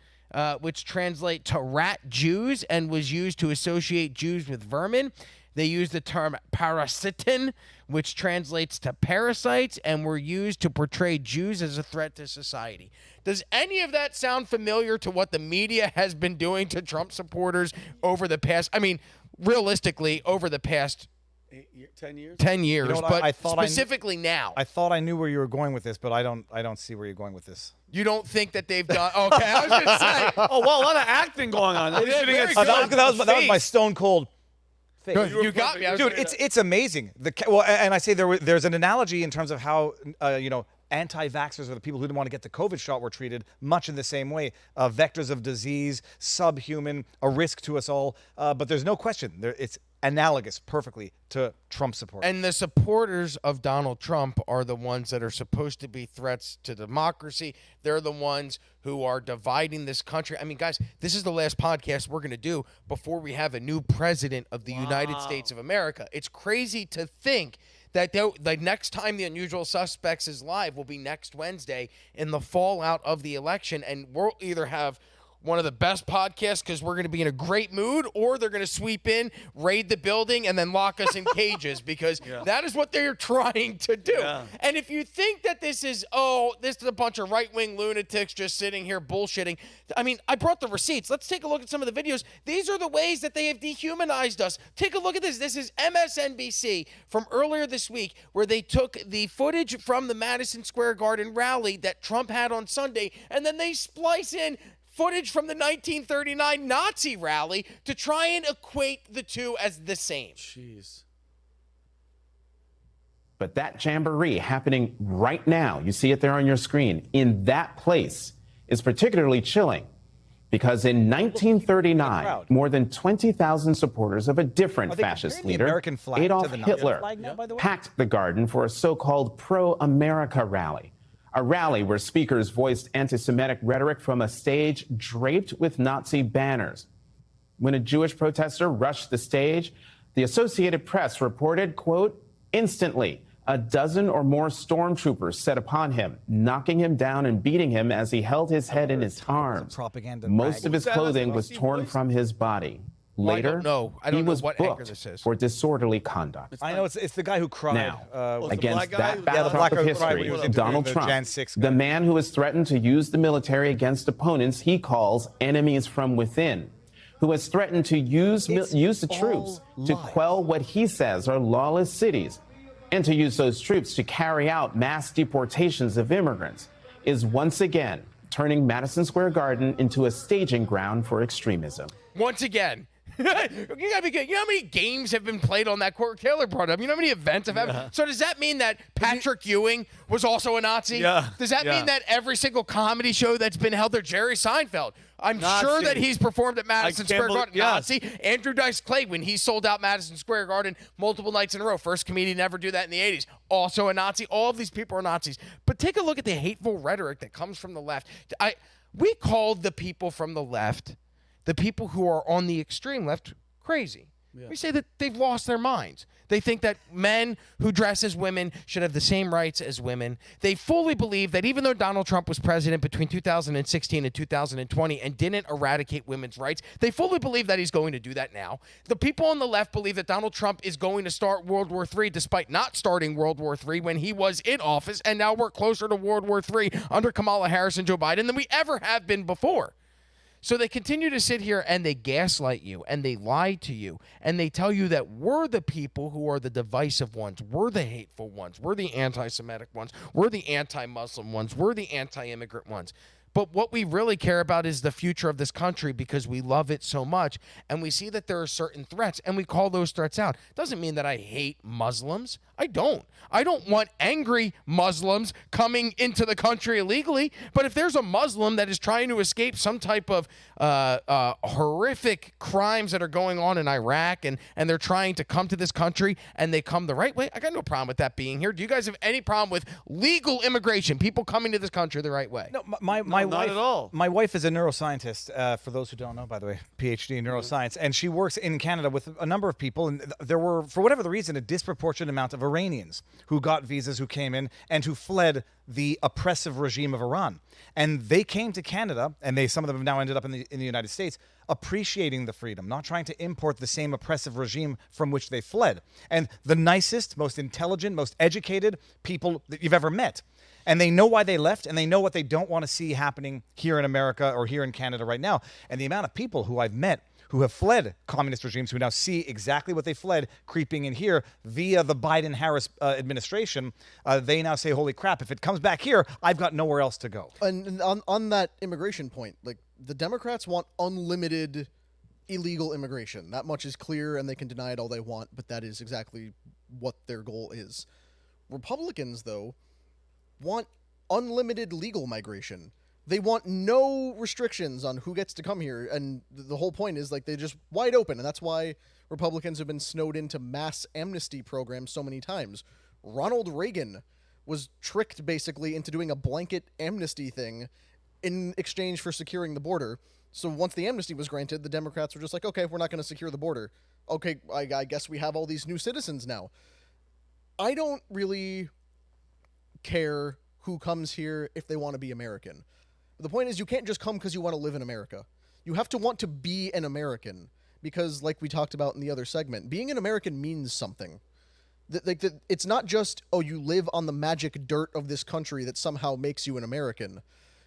which translate to rat Jews and was used to associate Jews with vermin. They used the term parasitin, which translates to parasites, and were used to portray Jews as a threat to society. Does any of that sound familiar to what the media has been doing to Trump supporters over the past, realistically, over the past 10 years? 10 years, You know what, but I thought specifically now. I thought I knew where you were going with this, but I don't see where you're going with this. You don't think that they've done... Okay, I was going to say... Oh, well, a lot of acting going on. That was my stone cold face. Good. You got me. Dude, it's amazing. And I say there's an analogy in terms of how, anti-vaxxers or the people who didn't want to get the COVID shot were treated much in the same way. Vectors of disease, subhuman, a risk to us all. But there's no question. It's analogous perfectly to Trump support. And the supporters of Donald Trump are the ones that are supposed to be threats to democracy. They're the ones who are dividing this country. I mean, guys, this is the last podcast we're going to do before we have a new president of the United States of America. It's crazy to think that the next time The Unusual Suspects is live will be next Wednesday in the fallout of the election, and we'll either have one of the best podcasts because we're going to be in a great mood, or they're going to sweep in, raid the building, and then lock us in cages because that is what they're trying to do. Yeah. And if you think that this is a bunch of right-wing lunatics just sitting here bullshitting, I mean, I brought the receipts. Let's take a look at some of the videos. These are the ways that they have dehumanized us. Take a look at this. This is MSNBC from earlier this week where they took the footage from the Madison Square Garden rally that Trump had on Sunday, and then they splice in footage from the 1939 Nazi rally to try and equate the two as the same. Jeez. But that jamboree happening right now, you see it there on your screen, in that place is particularly chilling because in 1939, more than 20,000 supporters of a different fascist leader, Adolf Hitler, packed the garden for a so-called pro-America rally. A rally where speakers voiced anti-Semitic rhetoric from a stage draped with Nazi banners. When a Jewish protester rushed the stage, the Associated Press reported, quote, instantly, a dozen or more stormtroopers set upon him, knocking him down and beating him as he held his head in his arms. Most of his clothing was torn from his body. Later, he was booked for disorderly conduct. I know it's the guy who cried. Now, against that backdrop of history, Donald Trump, the man who has threatened to use the military against opponents he calls enemies from within, who has threatened to use the troops to quell what he says are lawless cities, and to use those troops to carry out mass deportations of immigrants, is once again turning Madison Square Garden into a staging ground for extremism. Once again. You gotta be good. You know how many games have been played on that court? Taylor brought up. You know how many events have happened? So does that mean that Patrick Ewing was also a Nazi? Yeah. Does that mean that every single comedy show that's been held there, Jerry Seinfeld, I'm Nazi. sure that he's performed at Madison Square Garden. Yes. Nazi. Andrew Dice Clay, when he sold out Madison Square Garden multiple nights in a row. First comedian to ever do that in the 80s. Also a Nazi. All of these people are Nazis. But take a look at the hateful rhetoric that comes from the left. We called the people from the left, the people who are on the extreme left, crazy. Yeah. We say that they've lost their minds. They think that men who dress as women should have the same rights as women. They fully believe that even though Donald Trump was president between 2016 and 2020 and didn't eradicate women's rights, they fully believe that he's going to do that now. The people on the left believe that Donald Trump is going to start World War III despite not starting World War III when he was in office, and now we're closer to World War III under Kamala Harris and Joe Biden than we ever have been before. So they continue to sit here and they gaslight you and they lie to you and they tell you that we're the people who are the divisive ones. We're the hateful ones. We're the anti-Semitic ones. We're the anti-Muslim ones. We're the anti-immigrant ones. But what we really care about is the future of this country because we love it so much and we see that there are certain threats and we call those threats out. Doesn't mean that I hate Muslims. I don't. I don't want angry Muslims coming into the country illegally. But if there's a Muslim that is trying to escape some type of horrific crimes that are going on in Iraq and they're trying to come to this country and they come the right way, I got no problem with that being here. Do you guys have any problem with legal immigration, people coming to this country the right way? No, my wife, not at all. My wife is a neuroscientist, for those who don't know, by the way, PhD in neuroscience, and she works in Canada with a number of people, and there were, for whatever the reason, a disproportionate amount of Iranians who got visas, who came in, and who fled the oppressive regime of Iran. And they came to Canada, and some of them have now ended up in the United States, appreciating the freedom, not trying to import the same oppressive regime from which they fled. And the nicest, most intelligent, most educated people that you've ever met. And they know why they left, and they know what they don't want to see happening here in America or here in Canada right now. And the amount of people who I've met who have fled communist regimes, who now see exactly what they fled creeping in here via the Biden-Harris administration, they now say, holy crap, if it comes back here, I've got nowhere else to go. And on that immigration point, like, the Democrats want unlimited illegal immigration. That much is clear, and they can deny it all they want, but that is exactly what their goal is. Republicans, though, want unlimited legal migration. They want no restrictions on who gets to come here, and the whole point is, like, they're just wide open, and that's why Republicans have been snowed into mass amnesty programs so many times. Ronald Reagan was tricked, basically, into doing a blanket amnesty thing in exchange for securing the border. So once the amnesty was granted, the Democrats were just like, okay, we're not going to secure the border. Okay, I guess we have all these new citizens now. I don't really care who comes here if they want to be American. The point is, you can't just come because you want to live in America. You have to want to be an American because, like we talked about in the other segment, being an American means something. It's not just, oh, you live on the magic dirt of this country that somehow makes you an American.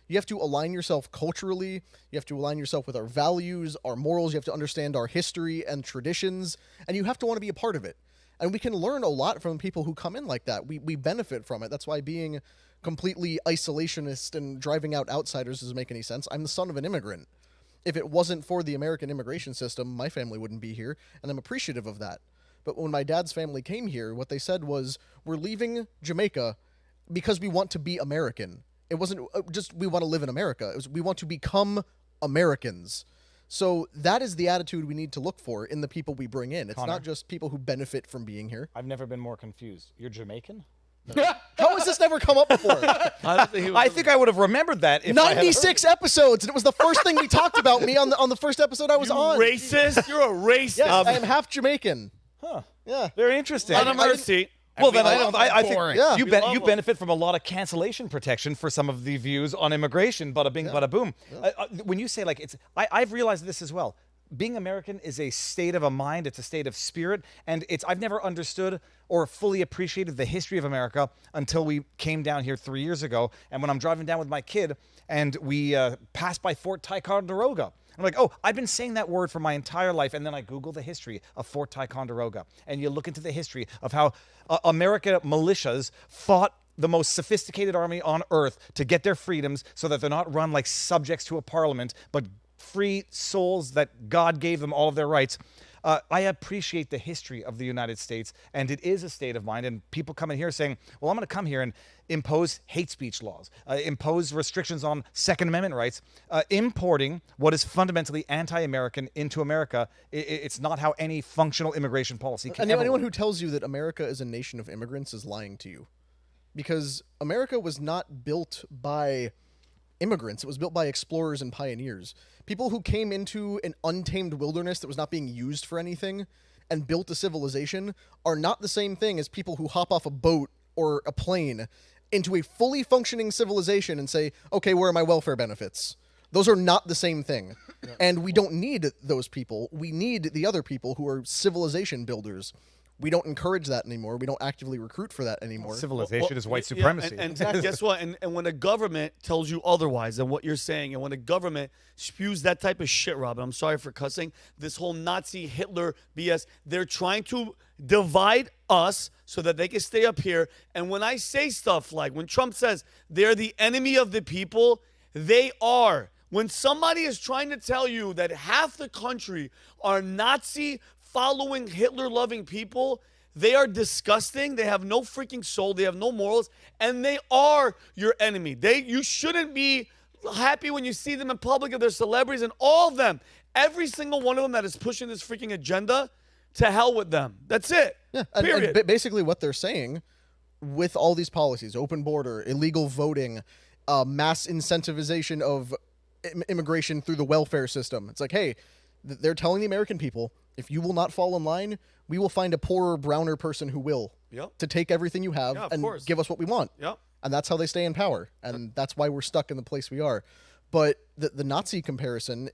You have to align yourself culturally. You have to align yourself with our values, our morals. You have to understand our history and traditions, and you have to want to be a part of it. And we can learn a lot from people who come in like that. We benefit from it. That's why being completely isolationist and driving out outsiders doesn't make any sense. I'm the son of an immigrant. If it wasn't for the American immigration system, my family wouldn't be here, and I'm appreciative of that. But when my dad's family came here, what they said was, we're leaving Jamaica because we want to be American. It wasn't just we want to live in America. It was we want to become Americans. So that is the attitude we need to look for in the people we bring in. It's Connor. not just people who benefit from being here. I've never been more confused. You're Jamaican? How has this never come up before? I think I would have remembered that if 96 episodes, and it was the first thing we talked about me on the first episode I was on. Racist? You're a racist. Yes, I am half Jamaican. Huh. Yeah. Very interesting. Lot of mercy. Well, then I think you benefit from a lot of cancellation protection for some of the views on immigration. Bada bing, bada boom. When you say like it's, I've realized this as well. Being American is a state of a mind. It's a state of spirit, and I've never understood or fully appreciated the history of America until we came down here 3 years ago. And when I'm driving down with my kid, and we passed by Fort Ticonderoga. I'm like, oh, I've been saying that word for my entire life. And then I Google the history of Fort Ticonderoga. And you look into the history of how America militias fought the most sophisticated army on earth to get their freedoms so that they're not run like subjects to a parliament, but free souls that God gave them all of their rights. I appreciate the history of the United States, and it is a state of mind. And people come in here saying, well, I'm going to come here and impose hate speech laws, impose restrictions on Second Amendment rights, importing what is fundamentally anti-American into America. It's not how any functional immigration policy can ever anyone work. who tells you that America is a nation of immigrants is lying to you. Because America was not built by immigrants. It was built by explorers and pioneers. People who came into an untamed wilderness that was not being used for anything and built a civilization are not the same thing as people who hop off a boat or a plane into a fully functioning civilization and say, okay, where are my welfare benefits? Those are not the same thing. And we don't need those people. We need the other people who are civilization builders. We don't encourage that anymore. We don't actively recruit for that anymore. Civilization is white supremacy. And guess what? And when a government tells you otherwise than what you're saying, and when a government spews that type of shit, Rob, and I'm sorry for cussing, this whole Nazi Hitler BS, they're trying to divide us so that they can stay up here. And when I say stuff like, when Trump says they're the enemy of the people, they are. When somebody is trying to tell you that half the country are Nazi following Hitler-loving people, they are disgusting. They have no freaking soul. They have no morals, and they are your enemy. You shouldn't be happy when you see them in public if they're celebrities, and all of them, every single one of them that is pushing this freaking agenda, to hell with them. That's it. Yeah, period. And basically what they're saying with all these policies, open border, illegal voting, mass incentivization of immigration through the welfare system. It's like, hey, they're telling the American people, if you will not fall in line, we will find a poorer, browner person who will to take everything you have and give us what we want. And that's how they stay in power. And that's why we're stuck in the place we are. But the Nazi comparison,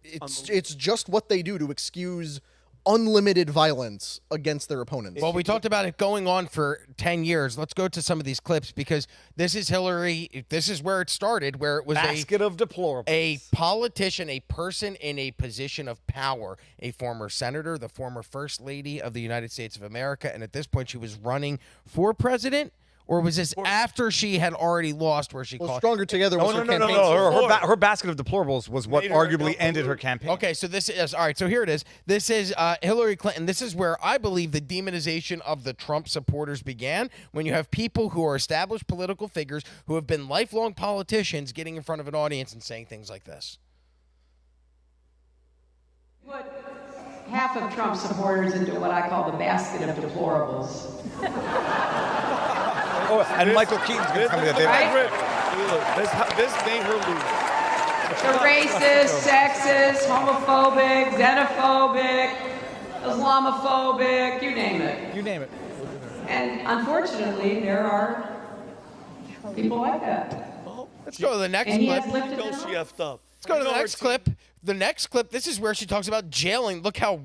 it's just what they do to excuse unlimited violence against their opponents. Well, we talked about it going on for 10 years. Let's go to some of these clips because this is Hillary. This is where it started, where it was basket of deplorables. A politician, a person in a position of power, a former senator, the former first lady of the United States of America. And at this point, she was running for president. Or was this after she had already lost where she called? Stronger Together was her campaign. No. Her basket of deplorables was what arguably ended her campaign. Okay, so this is, all right, so here it is. This is Hillary Clinton. This is where I believe the demonization of the Trump supporters began, when you have people who are established political figures who have been lifelong politicians getting in front of an audience and saying things like this. Put half of Trump supporters into what I call the basket of deplorables. Oh, and Michael Keaton's going to come in. Right? This made her lose. They're racist, sexist, homophobic, xenophobic, Islamophobic, you name it. You name it. And unfortunately, there are people like that. Let's go to the next And he clip. has lifted them She effed up. Let's go to the next clip. The next clip. This is where she talks about jailing. Look how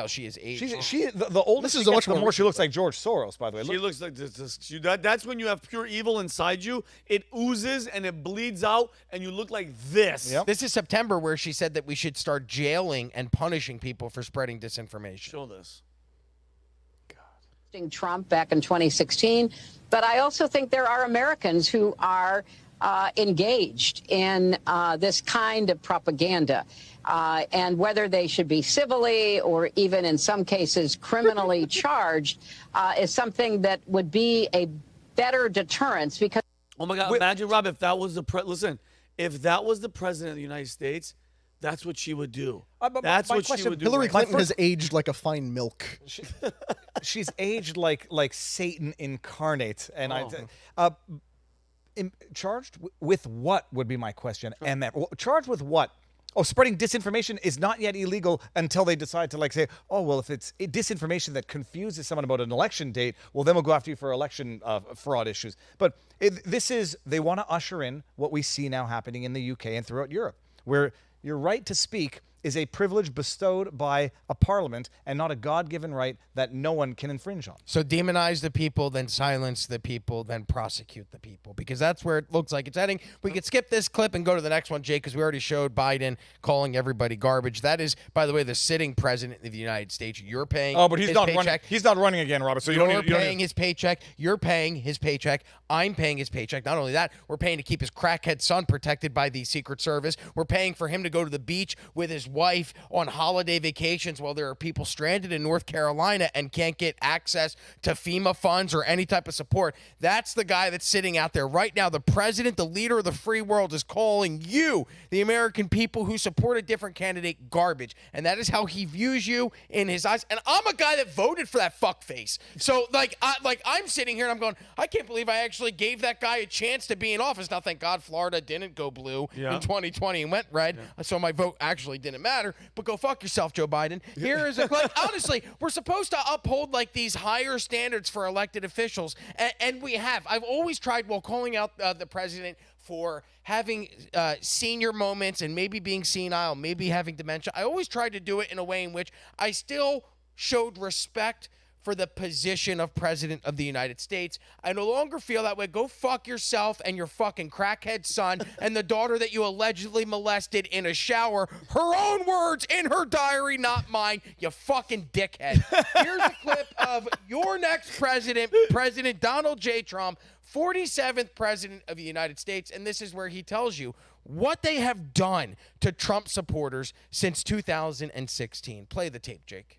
she is aged. The older she gets, the more she looks like George Soros. By the way, She looks like this. That's when you have pure evil inside you. It oozes and it bleeds out, and you look like this. Yep. This is September, where she said that we should start jailing and punishing people for spreading disinformation. Show this. Trump back in 2016, but I also think there are Americans who are engaged in this kind of propaganda. And whether they should be civilly or even in some cases criminally charged is something that would be a better deterrence because. Oh my God! Imagine, Rob, if that was if that was the president of the United States, that's what she would do. That's what she would do. Hillary Clinton has aged like a fine milk. She's aged like Satan incarnate, and charged with what would be my question. And charged with what? Oh, spreading disinformation is not yet illegal until they decide to say, oh, well, if it's disinformation that confuses someone about an election date, well, then we'll go after you for election fraud issues. But they want to usher in what we see now happening in the UK and throughout Europe, where your right to speak is a privilege bestowed by a parliament and not a God-given right that no one can infringe on. So demonize the people, then silence the people, then prosecute the people, because that's where it looks like it's heading. We could skip this clip and go to the next one, Jake, because we already showed Biden calling everybody garbage. That is, by the way, the sitting president of the United States. You're paying but he's his not paycheck. running. He's not running again, Robert. So you're paying his paycheck. You're paying his paycheck. I'm paying his paycheck. Not only that, we're paying to keep his crackhead son protected by the Secret Service. We're paying for him to go to the beach with his wife on holiday vacations while there are people stranded in North Carolina and can't get access to FEMA funds or any type of support. That's the guy that's sitting out there right now. The president, the leader of the free world, is calling you, the American people who support a different candidate, garbage. And that is how he views you in his eyes. And I'm a guy that voted for that fuckface. So I'm sitting here and I'm going, I can't believe I actually gave that guy a chance to be in office. Now, thank God Florida didn't go blue in 2020 and went red. So my vote actually didn't matter. But go fuck yourself, Joe Biden. Here is honestly, we're supposed to uphold these higher standards for elected officials, and we have. I've always tried, while calling out the president for having senior moments and maybe being senile, maybe having dementia. I always tried to do it in a way in which I still showed respect for the position of president of the United States. I no longer feel that way. Go fuck yourself and your fucking crackhead son and the daughter that you allegedly molested in a shower. Her own words in her diary, not mine, you fucking dickhead. Here's a clip of your next president, President Donald J. Trump, 47th president of the United States, and this is where he tells you what they have done to Trump supporters since 2016. Play the tape, Jake.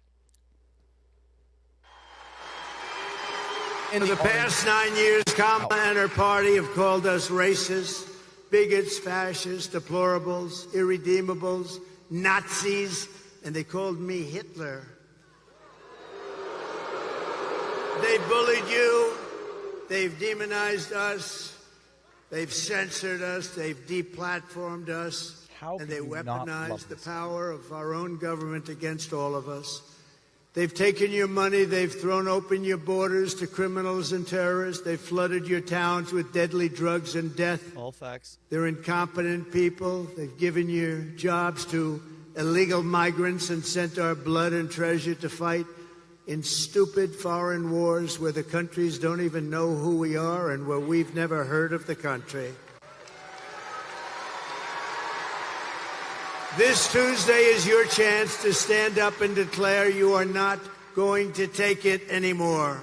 In the past 9 years, Kamala and her party have called us racist, bigots, fascists, deplorables, irredeemables, Nazis, and they called me Hitler. They bullied you, they've demonized us, they've censored us, they've deplatformed us, and they weaponized the power of our own government against all of us. They've taken your money. They've thrown open your borders to criminals and terrorists. They've flooded your towns with deadly drugs and death. All facts. They're incompetent people. They've given your jobs to illegal migrants and sent our blood and treasure to fight in stupid foreign wars where the countries don't even know who we are and where we've never heard of the country. This Tuesday is your chance to stand up and declare you are not going to take it anymore.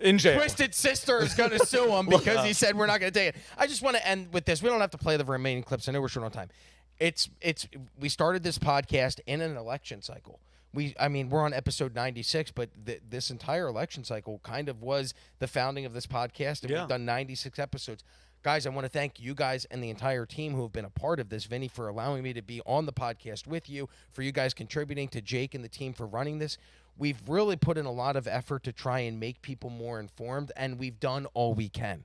In jail. Twisted Sister is going to sue him because he said we're not going to take it. I just want to end with this. We don't have to play the remaining clips. I know we're short on time. We started this podcast in an election cycle. We're on episode 96, but this entire election cycle kind of was the founding of this podcast, and we've done 96 episodes. Guys, I want to thank you guys and the entire team who have been a part of this, Vinnie, for allowing me to be on the podcast with you, for you guys contributing, to Jake and the team for running this. We've really put in a lot of effort to try and make people more informed, and we've done all we can.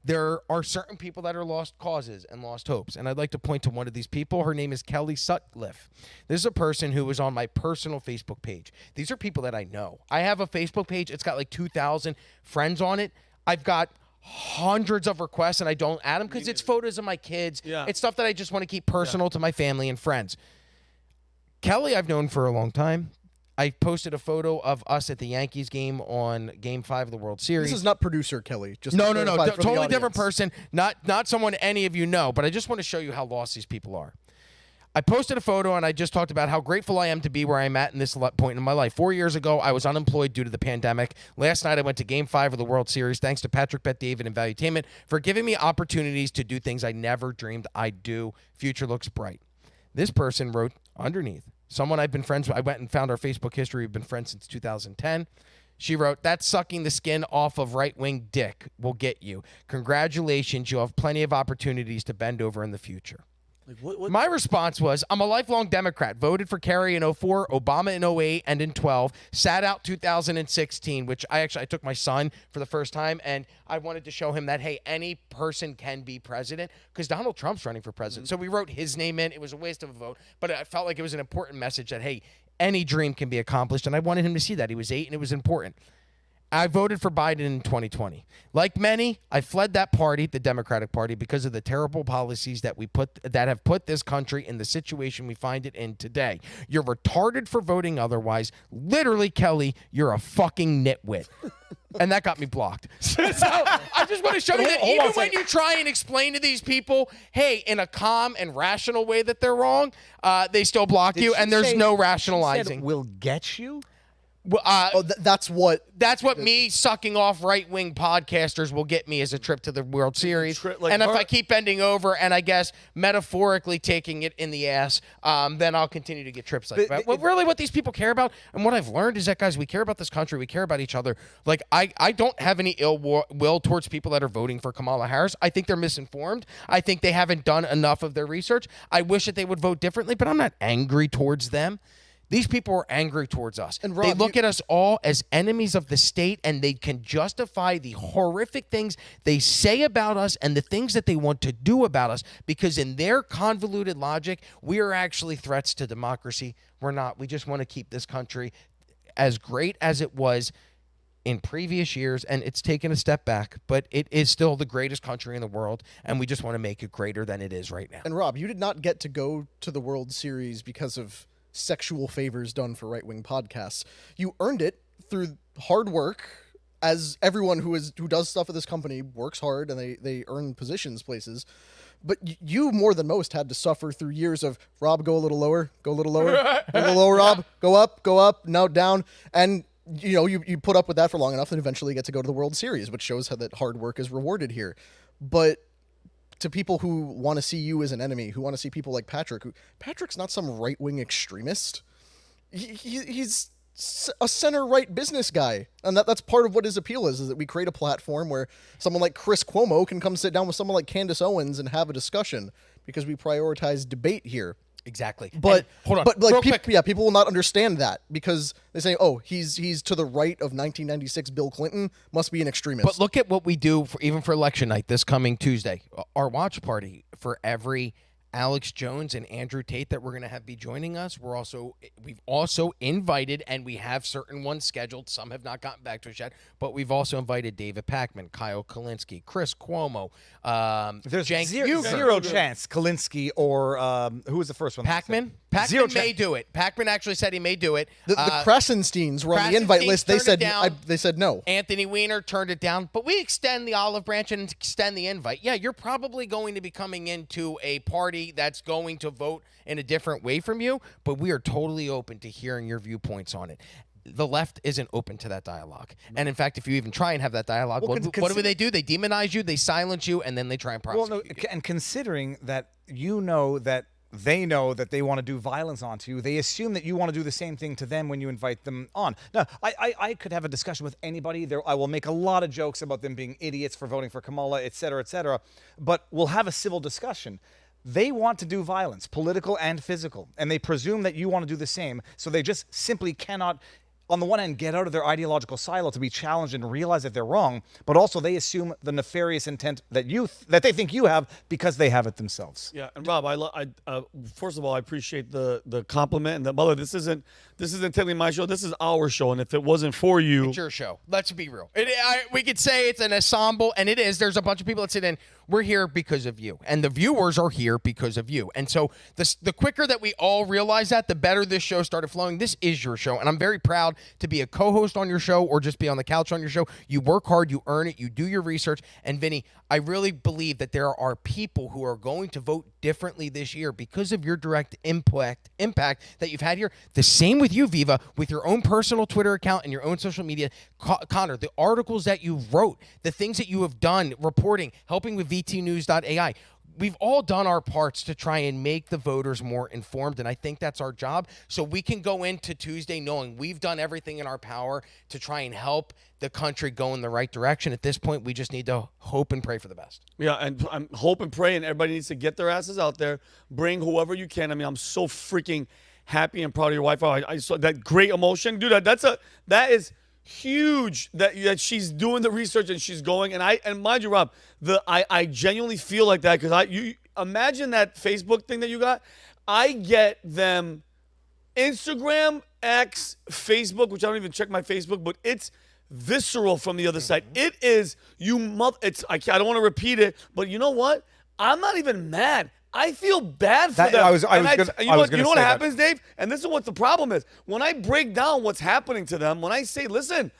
There are certain people that are lost causes and lost hopes, and I'd like to point to one of these people. Her name is Kelly Sutcliffe. This is a person who was on my personal Facebook page. These are people that I know. I have a Facebook page. It's got like 2,000 friends on it. I've got hundreds of requests, and I don't add them because it's photos of my kids. Yeah. It's stuff that I just want to keep personal to my family and friends. Kelly I've known for a long time. I posted a photo of us at the Yankees game on Game 5 of the World Series. This is not producer Kelly. Just no, totally different person. Not someone any of you know, but I just want to show you how lost these people are. I posted a photo and I just talked about how grateful I am to be where I'm at in this point in my life. 4 years ago, I was unemployed due to the pandemic. Last night, I went to Game 5 of the World Series thanks to Patrick, Bet David, and Valuetainment for giving me opportunities to do things I never dreamed I'd do. Future looks bright. This person wrote underneath, someone I've been friends with. I went and found our Facebook history. We've been friends since 2010. She wrote, "That's sucking the skin off of right-wing dick will get you. Congratulations, you'll have plenty of opportunities to bend over in the future." What? My response was, I'm a lifelong Democrat, voted for Kerry in 04, Obama in 08, and in 12, sat out 2016, which I took my son for the first time, and I wanted to show him that, hey, any person can be president, because Donald Trump's running for president. So we wrote his name in. It was a waste of a vote, but I felt like it was an important message that, hey, any dream can be accomplished, and I wanted him to see that. He was 8, and it was important. I voted for Biden in 2020. Like many, I fled that party, the Democratic Party, because of the terrible policies that have put this country in the situation we find it in today. You're retarded for voting otherwise. Literally, Kelly, you're a fucking nitwit. And that got me blocked. So I just want to show you that even when you try and explain to these people, hey, in a calm and rational way that they're wrong, they still block you, and there's no rationalizing. Will get you? That's what me sucking off right-wing podcasters will get me as a trip to the World Series. And if I keep bending over and I guess metaphorically taking it in the ass, then I'll continue to get trips like that. But really what these people care about, and what I've learned is that, guys, we care about this country. We care about each other. Like, I don't have any ill will towards people that are voting for Kamala Harris. I think they're misinformed. I think they haven't done enough of their research. I wish that they would vote differently, but I'm not angry towards them. These people are angry towards us. And Rob, they look at us all as enemies of the state, and they can justify the horrific things they say about us and the things that they want to do about us because in their convoluted logic, we are actually threats to democracy. We're not. We just want to keep this country as great as it was in previous years, and it's taken a step back, but it is still the greatest country in the world, and we just want to make it greater than it is right now. And Rob, you did not get to go to the World Series because of sexual favors done for right-wing podcasts. You earned it through hard work, as everyone who does stuff at this company works hard and they earn positions places. But you more than most had to suffer through years of, Rob, go a little lower, go a little lower, go a little lower, Rob, go up, now down. And you put up with that for long enough and eventually get to go to the World Series, which shows how that hard work is rewarded here. But to people who want to see you as an enemy, who want to see people like Patrick, Patrick's not some right-wing extremist. He's a center-right business guy. And that's part of what his appeal is that we create a platform where someone like Chris Cuomo can come sit down with someone like Candace Owens and have a discussion because we prioritize debate here. Exactly. But hold on. But like people will not understand that because they say, "Oh, he's to the right of 1996 Bill Clinton, must be an extremist." But look at what we do even for election night this coming Tuesday. Our watch party for every Alex Jones and Andrew Tate that we're going to have be joining us. We've also invited, and we have certain ones scheduled. Some have not gotten back to us yet, but we've also invited David Pakman, Kyle Kalinske, Chris Cuomo. There's Cenk zero chance Kalinske or who was the first one? Pakman. Pakman may do it. Pakman actually said he may do it. The Krasensteins were on the invite list. They said no. Anthony Weiner turned it down, but we extend the olive branch and extend the invite. Yeah, you're probably going to be coming into a party that's going to vote in a different way from you, but we are totally open to hearing your viewpoints on it. The left isn't open to that dialogue. And in fact, if you even try and have that dialogue, what do they do? They demonize you, they silence you, and then they try and prosecute you. And considering that that they know that they want to do violence onto you, they assume that you want to do the same thing to them when you invite them on. Now, I could have a discussion with anybody. I will make a lot of jokes about them being idiots for voting for Kamala, et cetera, but we'll have a civil discussion. They want to do violence, political and physical, and they presume that you want to do the same, so they just simply cannot, on the one hand, get out of their ideological silo to be challenged and realize that they're wrong, but also they assume the nefarious intent that they think you have because they have it themselves. Yeah, and Rob, first of all, I appreciate the compliment, and by the way, this isn't technically my show. This is our show, and if it wasn't for you, it's your show. Let's be real. We could say it's an ensemble, and it is. There's a bunch of people that sit in. We're here because of you, and the viewers are here because of you. And so the quicker that we all realize that, the better this show started flowing. This is your show, and I'm very proud to be a co-host on your show or just be on the couch on your show. You work hard, you earn it, you do your research. And Vinny, I really believe that there are people who are going to vote differently this year because of your direct impact that you've had here. The same with you, Viva, with your own personal Twitter account and your own social media. Connor, the articles that you wrote, the things that you have done, reporting, helping with VTnews.ai. We've all done our parts to try and make the voters more informed, and I think that's our job. So we can go into Tuesday knowing we've done everything in our power to try and help the country go in the right direction. At this point, we just need to hope and pray for the best. Yeah, and I'm hope and pray, and everybody needs to get their asses out there. Bring whoever you can. I mean, I'm so freaking happy and proud of your wife. I saw that great emotion. Dude, that is huge that she's doing the research and she's going. And mind you, Rob, I genuinely feel like that because you imagine that Facebook thing that you got. I get them Instagram, X, Facebook, which I don't even check my Facebook, but it's visceral from the other side. It is I don't want to repeat it, but you know what? I'm not even mad. I feel bad for them. You know what happens, Dave? And this is what the problem is. When I break down what's happening to them, when I say, listen,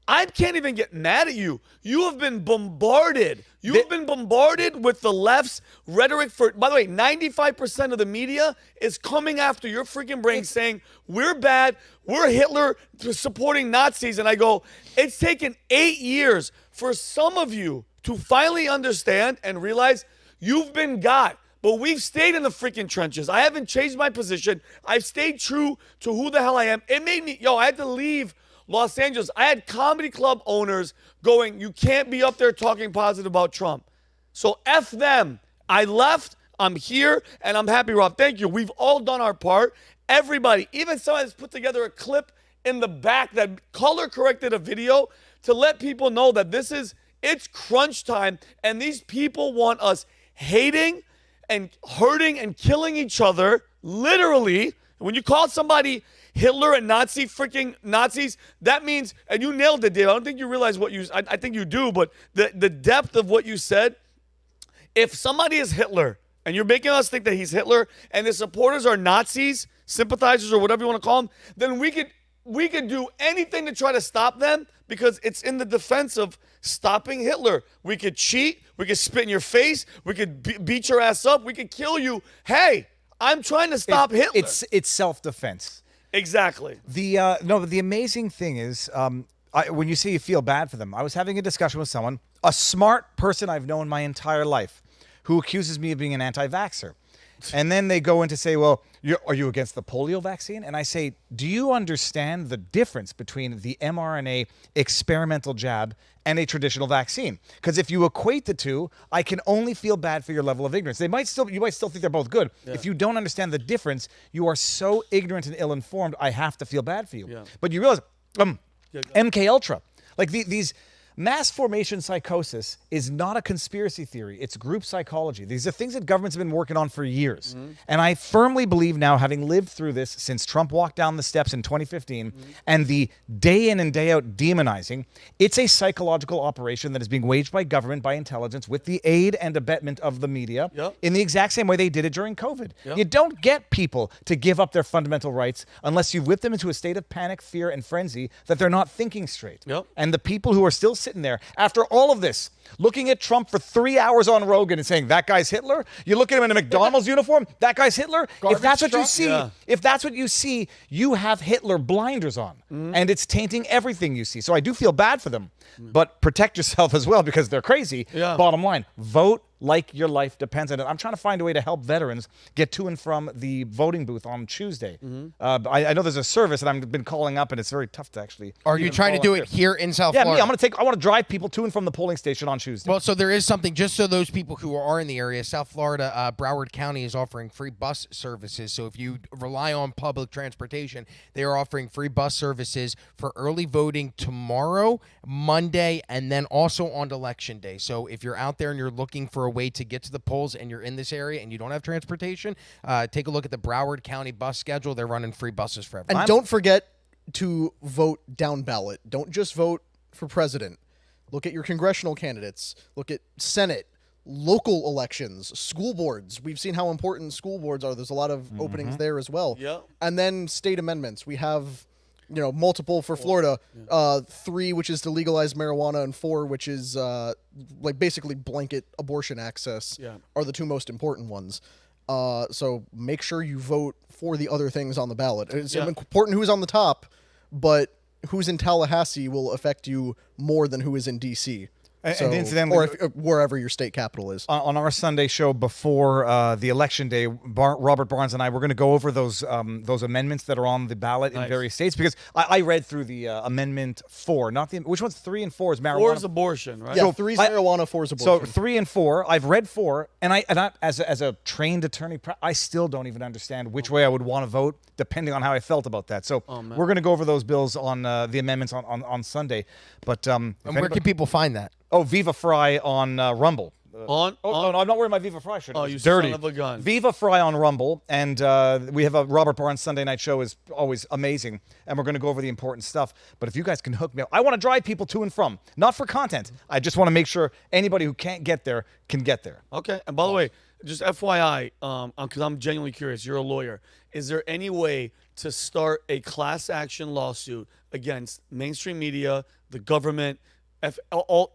I can't even get mad at you. You have been bombarded. You've been bombarded with the left's rhetoric for, by the way, 95% of the media is coming after your freaking brain saying, we're bad, we're Hitler supporting Nazis. And I go, it's taken 8 years for some of you to finally understand and realize you've been got. But we've stayed in the freaking trenches. I haven't changed my position. I've stayed true to who the hell I am. It made me, I had to leave Los Angeles. I had comedy club owners going, you can't be up there talking positive about Trump. So F them. I left. I'm here, and I'm happy, Rob. Thank you. We've all done our part. Everybody, even someone has put together a clip in the back that color-corrected a video to let people know that it's crunch time, and these people want us hating and hurting and killing each other, literally. When you call somebody Hitler and freaking Nazis, that means, and you nailed it, Dave. I don't think you realize what I think you do, but the depth of what you said, if somebody is Hitler and you're making us think that he's Hitler and his supporters are Nazis, sympathizers, or whatever you want to call them, then we could do anything to try to stop them because it's in the defense of stopping Hitler. We could cheat. We could spit in your face. We could beat your ass up. We could kill you. Hey, I'm trying to stop Hitler. It's self-defense. Exactly. The amazing thing is, when you say you feel bad for them, I was having a discussion with someone, a smart person I've known my entire life, who accuses me of being an anti-vaxxer. And then they go in to say, well, are you against the polio vaccine? And I say, do you understand the difference between the mRNA experimental jab and a traditional vaccine? Because if you equate the two, I can only feel bad for your level of ignorance. You might still think they're both good. Yeah. If you don't understand the difference, you are so ignorant and ill-informed, I have to feel bad for you. Yeah. But you realize, MK Ultra, like these mass formation psychosis is not a conspiracy theory. It's group psychology. These are things that governments have been working on for years. Mm-hmm. And I firmly believe now, having lived through this since Trump walked down the steps in 2015, and the day in and day out demonizing, it's a psychological operation that is being waged by government, by intelligence, with the aid and abetment of the media, in the exact same way they did it during COVID. You don't get people to give up their fundamental rights unless you whip them into a state of panic, fear, and frenzy that they're not thinking straight. And the people who are still sitting there after all of this, looking at Trump for 3 hours on Rogan and saying, that guy's Hitler? You look at him in a McDonald's uniform, that guy's Hitler? If that's what you see, you have Hitler blinders on. And it's tainting everything you see. So I do feel bad for them. But protect yourself as well because they're crazy. Bottom line, vote like your life depends on it. I'm trying to find a way to help veterans get to and from the voting booth on Tuesday. I know there's a service that I've been calling up, and it's very tough to actually. Are you trying to do it here in South Florida? Yeah, I want to drive people to and from the polling station on Tuesday. Well, so there is something, just so those people who are in the area, South Florida, Broward County is offering free bus services. So if you rely on public transportation, they are offering free bus services for early voting tomorrow, Monday, and then also on Election Day. So if you're out there and you're looking for a way to get to the polls and you're in this area and you don't have transportation, take a look at the Broward County bus schedule. They're running free buses for everyone. And don't forget to vote down ballot. Don't just vote for president. Look at your congressional candidates. Look at Senate. local elections, school boards. We've seen how important school boards are. There's a lot of openings there as well. Yep. And then state amendments. We have, multiple for Florida, 3, which is to legalize marijuana, and 4, which is like basically blanket abortion access, are the 2 most important ones. So make sure you vote for the other things on the ballot. It's important who's on the top, but who's in Tallahassee will affect you more than who is in D.C. And incidentally, or wherever your state capital is. On our Sunday show before the election day, Robert Barnes and I were going to go over those amendments that are on the ballot in various states, because I read through the Amendment 4, not the which one's 3 and 4 is marijuana. 4 is abortion, right? Yeah, So 3 is marijuana, 4 is abortion. So 3 and 4, I've read 4, and I as a trained attorney, I still don't even understand which way I would want to vote, depending on how I felt about that. So we're going to go over those bills on the amendments on Sunday. But and where can people find that? Oh, Viva Frei on Rumble. No, I'm not wearing my Viva Frei shirt. Oh, It's you dirty. son of a gun. Viva Frei on Rumble, and we have a Robert Barnes Sunday night show is always amazing, and we're going to go over the important stuff. But if you guys can hook me up, I want to drive people to and from, not for content. I just want to make sure anybody who can't get there can get there. Okay. And by the way, just FYI, because I'm genuinely curious, you're a lawyer. Is there any way to start a class action lawsuit against mainstream media, the government, all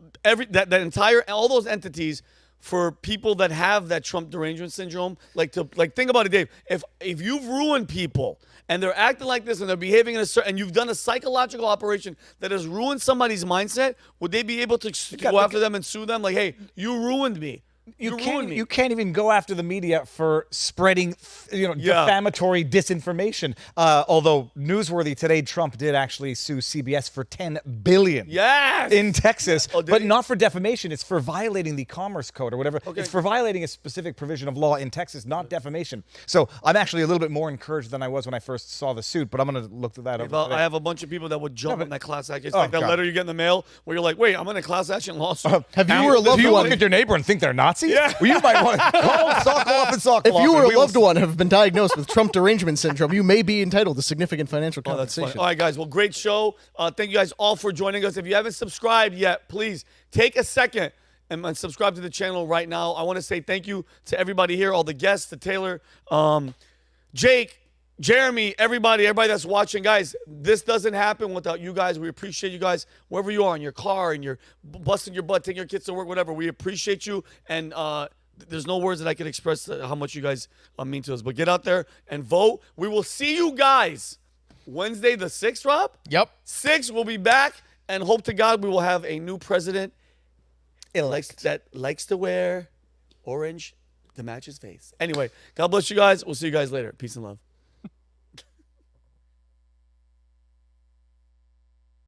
those entities, for people that have that Trump derangement syndrome? Like think about it, Dave. If you've ruined people and they're acting like this and they're behaving in a certain, and you've done a psychological operation that has ruined somebody's mindset, would they be able to go after them and sue them? Like, hey, you ruined me. You can't even go after the media for spreading, defamatory disinformation. Although newsworthy today, Trump did actually sue CBS for $10 billion. Yes! In Texas, but not for defamation. It's for violating the Commerce Code or whatever. Okay. It's for violating a specific provision of law in Texas, not defamation. So I'm actually a little bit more encouraged than I was when I first saw the suit. But I'm going to look at that over. I have a bunch of people that would jump on that class action. It's like that letter you get in the mail where you're like, wait, I'm in a class action lawsuit. Have you or a loved one? Do you look at your neighbor and think they're Nazis? Yeah. Well, you might want to call Sokoloff and Sokoloff. If you or a loved one have been diagnosed with Trump derangement syndrome, you may be entitled to significant financial compensation. All right, guys. Well, great show. Thank you guys all for joining us. If you haven't subscribed yet, please take a second and subscribe to the channel right now. I want to say thank you to everybody here, all the guests, to Tayler, Jake, Jeremy, everybody that's watching. Guys, this doesn't happen without you guys. We appreciate you guys wherever you are, in your car, and you're busting your butt, taking your kids to work, whatever. We appreciate you, and there's no words that I can express how much you guys mean to us. But get out there and vote. We will see you guys Wednesday the 6th, Rob? Yep. 6th, we'll be back, and hope to God we will have a new president that likes to wear orange to match his face. Anyway, God bless you guys. We'll see you guys later. Peace and love.